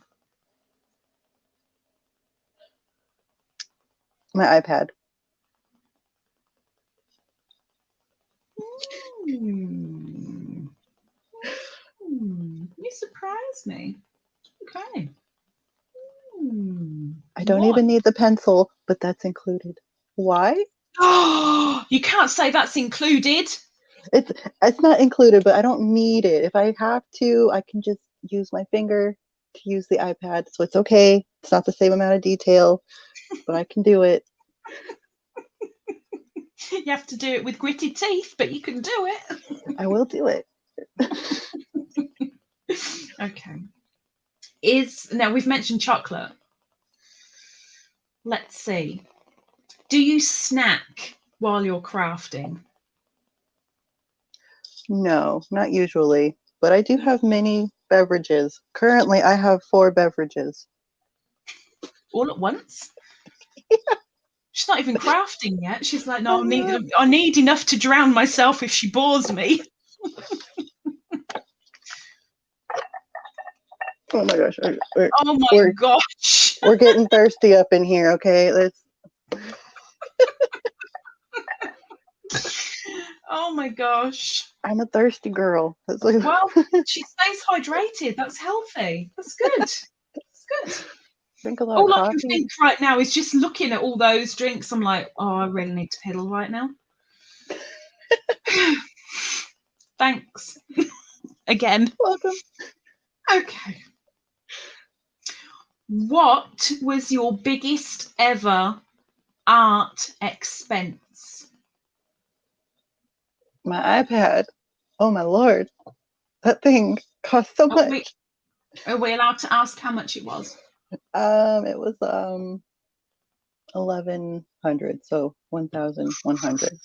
My iPad. Hmm. You surprised me. Okay. I don't What? even need the pencil, but that's included. Why? Oh, you can't say that's included. It's not included, but I don't need it. If I have to, I can just use my finger to use the iPad. So it's okay. It's not the same amount of detail, but I can do it. You have to do it with gritted teeth, but you can do it. I will do it. Okay. Now we've mentioned chocolate. Let's see. Do you snack while you're crafting? No, not usually, but I do have many beverages. Currently, I have 4 beverages. All at once? She's not even crafting yet. She's like, no, I'm not. I need enough to drown myself if she bores me. Oh my gosh. Oh my We're, gosh. we're getting thirsty up in here, okay? Oh my gosh. I'm a thirsty girl. Well, she stays hydrated. That's healthy. That's good. That's good. Drink a lot of All I can coffee. think right now is just looking at all those drinks. I'm like, oh, I really need to pedal right now. Thanks. Again. Welcome. Okay. What was your biggest ever art expense? My iPad. Oh my lord. That thing cost so much. Are we allowed to ask how much it was? It was 1100, so 1100.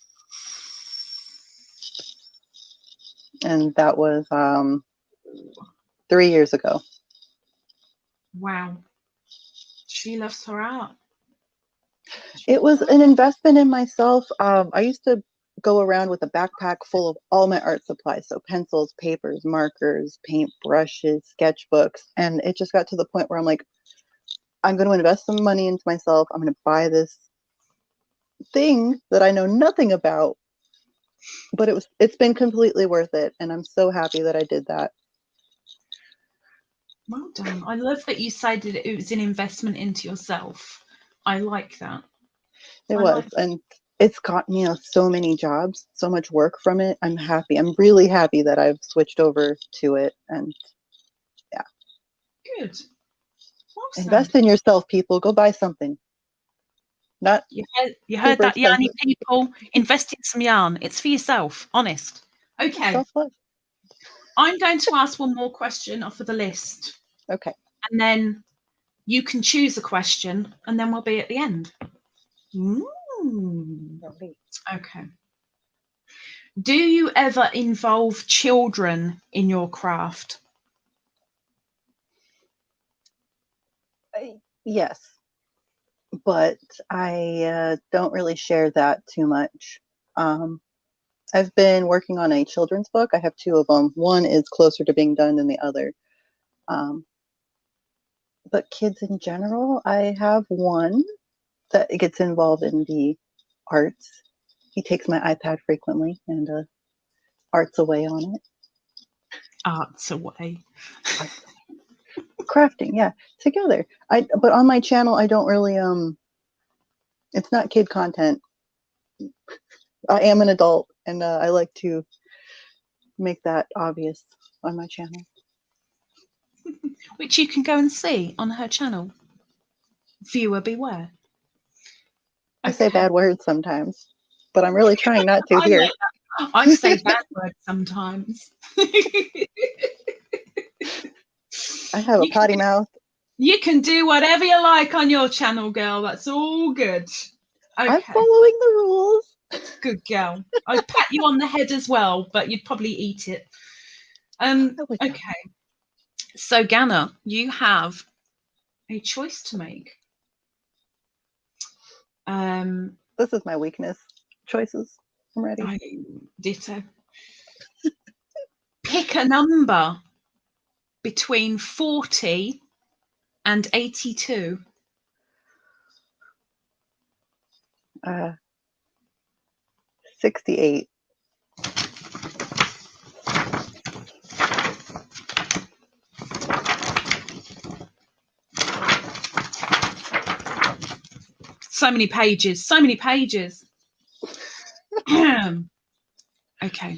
And that was 3 years ago. Wow. She loves her art. It was an investment in myself. I used to go around with a backpack full of all my art supplies, so pencils, papers, markers, paint brushes, sketchbooks, and it just got to the point where I'm like, I'm going to invest some money into myself. I'm going to buy this thing that I know nothing about, but it's been completely worth it, and I'm so happy that I did that. Well done. I love that you said that it was an investment into yourself. I like that. It was, and it's got me so many jobs, so much work from it. I'm happy. I'm really happy that I've switched over to it, and yeah. Good. Well Invest said. in yourself, people. Go buy something. Not You heard super that, yarny expensive. people? Invest in some yarn. It's for yourself. Honest. Okay. Self-love. I'm going to ask one more question off of the list. Okay. And then you can choose a question, and then we'll be at the end. Okay. Do you ever involve children in your craft? Yes, but I don't really share that too much. I've been working on a children's book. I have 2 of them. One is closer to being done than the other. But kids in general, I have one that gets involved in the arts. He takes my iPad frequently and arts away on it. Arts away. Crafting, yeah, together. But on my channel, I don't really it's not kid content. I am an adult, and I like to make that obvious on my channel. Which you can go and see on her channel. Viewer beware. I say bad words sometimes, but I'm really trying not to I here. like that. I say bad words sometimes. I have a potty mouth. You can do whatever you like on your channel, girl. That's all good. Okay. I'm following the rules. Good girl. I'd pat you on the head as well, but you'd probably eat it. Okay. So, Ganna, you have a choice to make. This is my weakness. Choices. I'm ready. Ditto. Pick a number between 40 and 82. 68. So many pages. So many pages. Okay.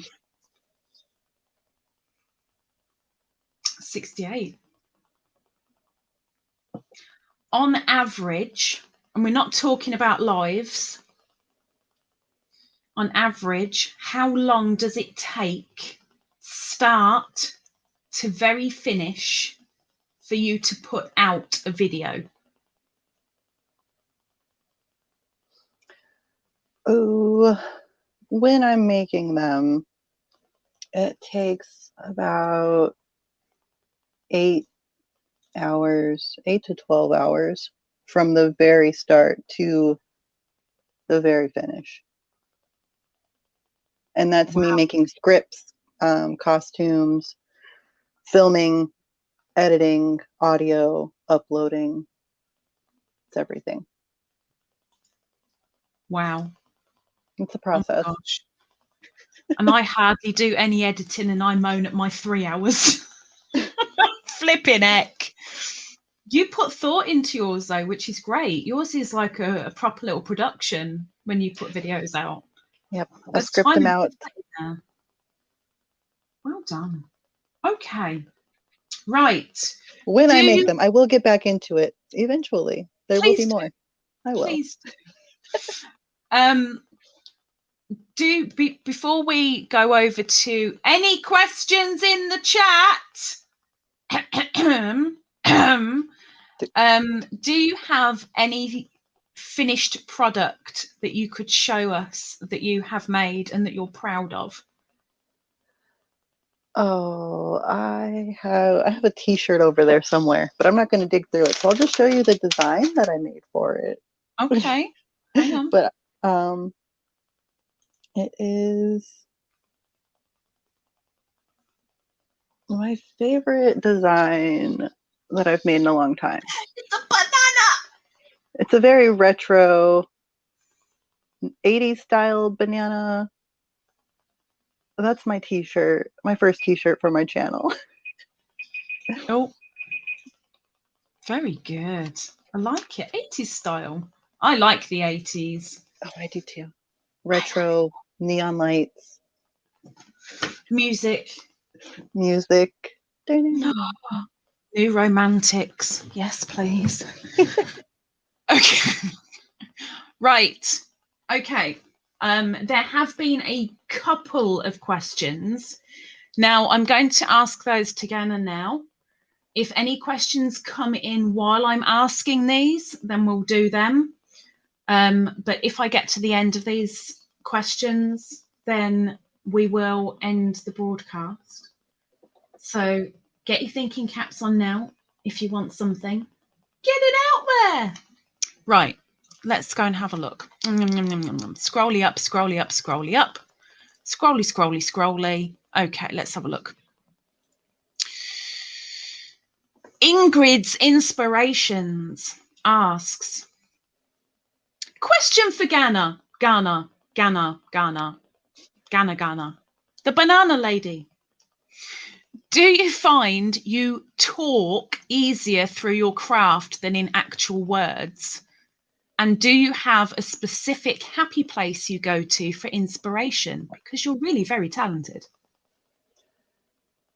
68. On average, and we're not talking about lives, on average, how long does it take start to very finish for you to put out a video? Oh, when I'm making them, it takes about 8 hours, 8 to 12 hours from the very start to the very finish. And that's me making scripts, costumes, filming, editing, audio, uploading. It's everything. Wow. It's a process. Oh gosh. And I hardly do any editing and I moan at my 3 hours. Flipping heck. You put thought into yours though, which is great. Yours is like a proper little production when you put videos out. Yep, I There's script time them and out. effort in there. Well done. Okay. Right. When I make them, I will get back into it eventually. There will be Please more. I will. Please do. Before we go over to any questions in the chat, do you have any finished product that you could show us that you have made and that you're proud of? Oh, I have a t-shirt over there somewhere, but I'm not going to dig through it. So I'll just show you the design that I made for it. Okay. Hang on. But it is my favorite design that I've made in a long time. It's a banana. It's a very retro 80s style banana. That's my t-shirt, my first t-shirt for my channel. Oh, very good. I like it. 80s style. I like the 80s. Oh, I do too. Retro, neon lights. Music. Music. New romantics. Yes, please. Okay. Right. Okay. There have been a couple of questions. Now, I'm going to ask those to Ganna now. If any questions come in while I'm asking these, then we'll do them. But if I get to the end of these questions, then we will end the broadcast. So get your thinking caps on now. If you want something, get it out there. Right. Let's go and have a look. Scrolly up, scrolly up, scrolly up. Scrolly, scrolly, scrolly. Okay, let's have a look. Ingrid's Inspirations asks, question for Ganna. Ganna. The banana lady. Do you find you talk easier through your craft than in actual words? And do you have a specific happy place you go to for inspiration? Because you're really very talented.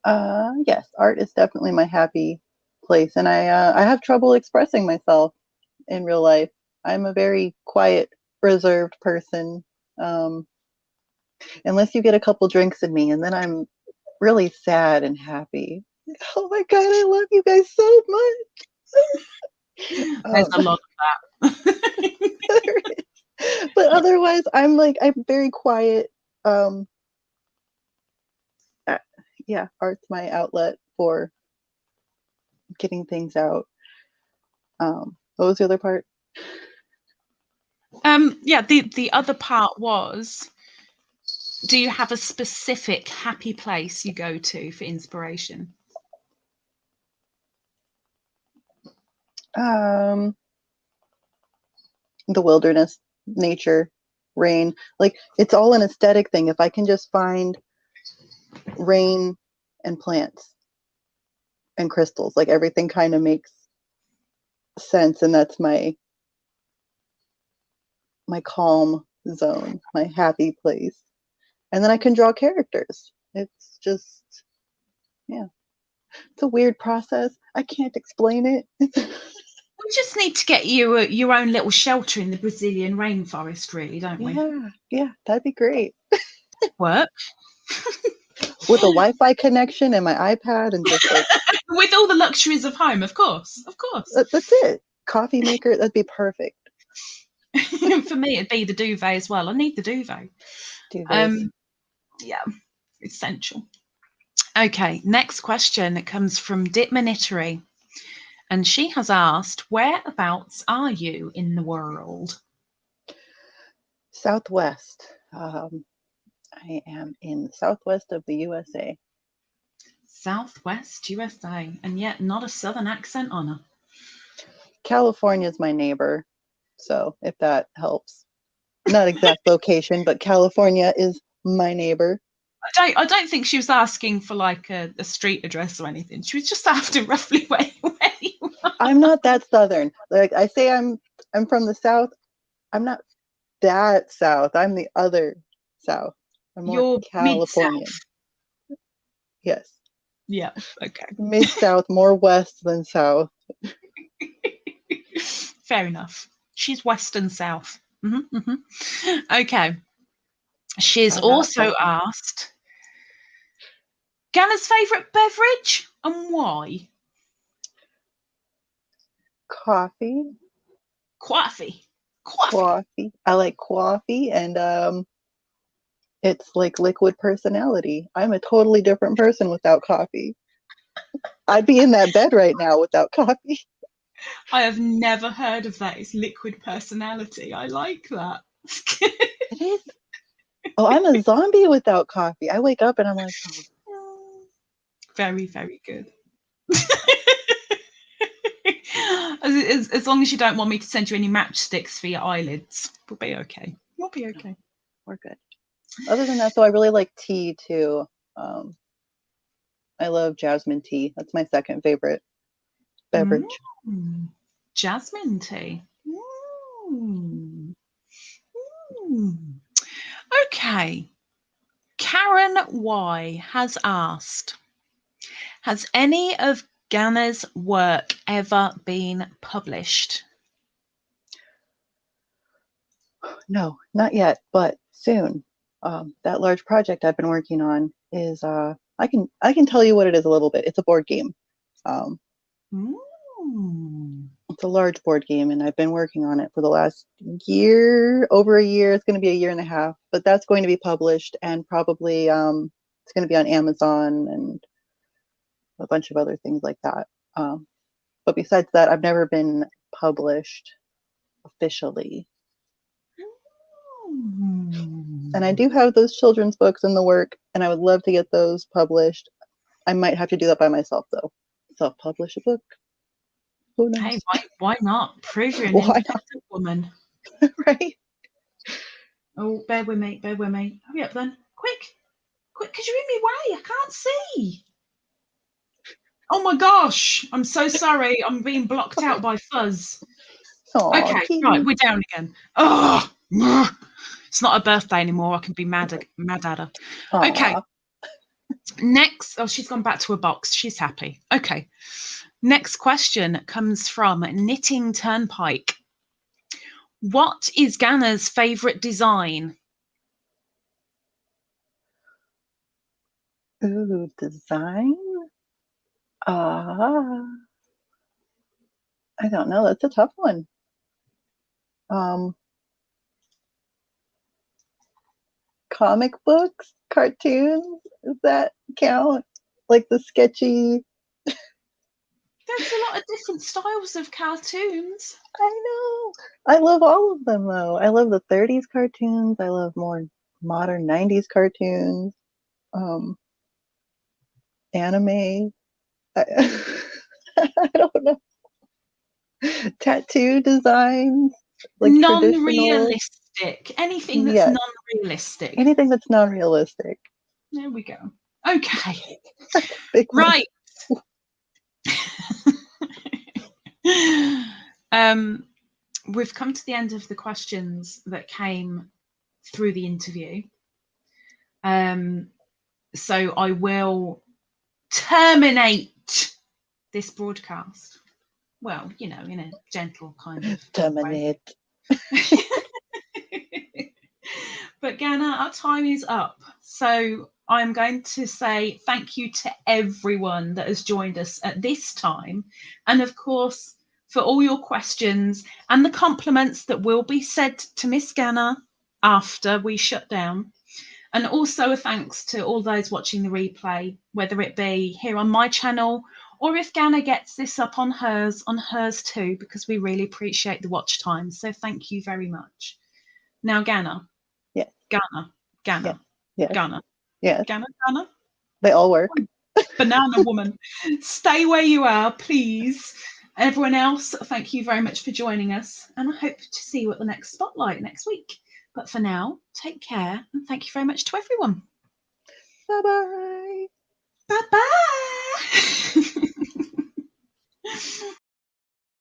Yes, art is definitely my happy place, and I have trouble expressing myself in real life. I'm a very quiet, reserved person. Unless you get a couple drinks in me, and then I'm really sad and happy. Oh my god, I love you guys so much. There's a lot of that. But otherwise, I'm very quiet. Yeah, art's my outlet for getting things out. What was the other part? Yeah, the other part was, do you have a specific happy place you go to for inspiration? The wilderness, nature, rain. Like, it's all an aesthetic thing. If I can just find rain and plants and crystals, like everything kind of makes sense, and that's my my calm zone, my happy place. And then I can draw characters. It's just, yeah, it's a weird process. I can't explain it. We just need to get you your own little shelter in the Brazilian rainforest, really, don't we? Yeah, that'd be great. Work. With a Wi-Fi connection and my iPad and just like With all the luxuries of home, of course. Of course. that's it. Coffee maker, that'd be perfect. For me, it'd be the duvet as well. I need the duvet. Duvets. Yeah, essential. Okay, next question comes from Ditmanittery. And she has asked, whereabouts are you in the world? Southwest. I am in the southwest of the USA. Southwest USA, and yet not a southern accent on her. California is my neighbor, so if that helps. Not exact location, but California is my neighbor. I don't think she was asking for like a street address or anything. She was just after roughly where you are. I'm not that southern. Like I say I'm from the south. I'm not that south. I'm the other south. I'm more You're Californian. mid-south. Yes. Yeah, okay. Mid-south, more west than south. Fair enough. She's western south. Okay. She's also asked, Ganna's favourite beverage and why? Coffee. Coffee. Coffee. I like coffee, and it's like liquid personality. I'm a totally different person without coffee. I'd be in that bed right now without coffee. I have never heard of that. It's liquid personality. I like that. It is. Oh, I'm a zombie without coffee. I wake up and I'm like, oh. Very, very good. As long as you don't want me to send you any matchsticks for your eyelids, we'll be okay. We'll be okay. No, we're good. Other than that, though, I really like tea too. I love jasmine tea. That's my second favorite beverage. Jasmine tea. Okay. Karen Y has asked, has any of Ganna's work ever been published? No, not yet, but soon. That large project I've been working on is I can tell you what it is a little bit. It's a board game. It's a large board game, and I've been working on it for the last year, over a year. It's going to be a year and a half, but that's going to be published, and probably it's going to be on Amazon and a bunch of other things like that. But besides that, I've never been published officially. And I do have those children's books in the work, and I would love to get those published. I might have to do that by myself, though. Self-publish a book. Who knows? Hey, why not? Prove you're an Why independent woman. Right? Oh, bear with me. Hurry up then. Quick, because you're in my way. I can't see. Oh my gosh. I'm so sorry. I'm being blocked out by fuzz. Aww, Okay, kitty. right, we're down again. Oh, it's not her birthday anymore. I can be mad at her. Aww. Okay. Next, she's gone back to her box. She's happy. Okay. Next question comes from Knitting Turnpike. What is Ganna's favourite design? Ooh, design? I don't know. That's a tough one. Comic books, cartoons, does that count? Like the sketchy. There's a lot of different styles of cartoons. I know. I love all of them though. I love the 30s cartoons. I love more modern 90s cartoons. Anime. I don't know. Tattoo designs, like traditional. Non-realistic. Anything that's non-realistic. Anything that's non-realistic. There we go. Okay. Big right. we've come to the end of the questions that came through the interview. So I will terminate this broadcast. Well, in a gentle kind of Terminate. But Ganna, our time is up. So I'm going to say thank you to everyone that has joined us at this time. And of course, for all your questions and the compliments that will be said to Miss Ganna after we shut down. And also a thanks to all those watching the replay, whether it be here on my channel or if Ganna gets this up on hers too, because we really appreciate the watch time. So thank you very much. Now, Ganna. Yes. Ganna. Yes. Ganna. Yes. Ganna. They all work. Banana woman. Stay where you are, please. Everyone else, thank you very much for joining us. And I hope to see you at the next Spotlight next week. But for now, take care and thank you very much to everyone. Bye-bye.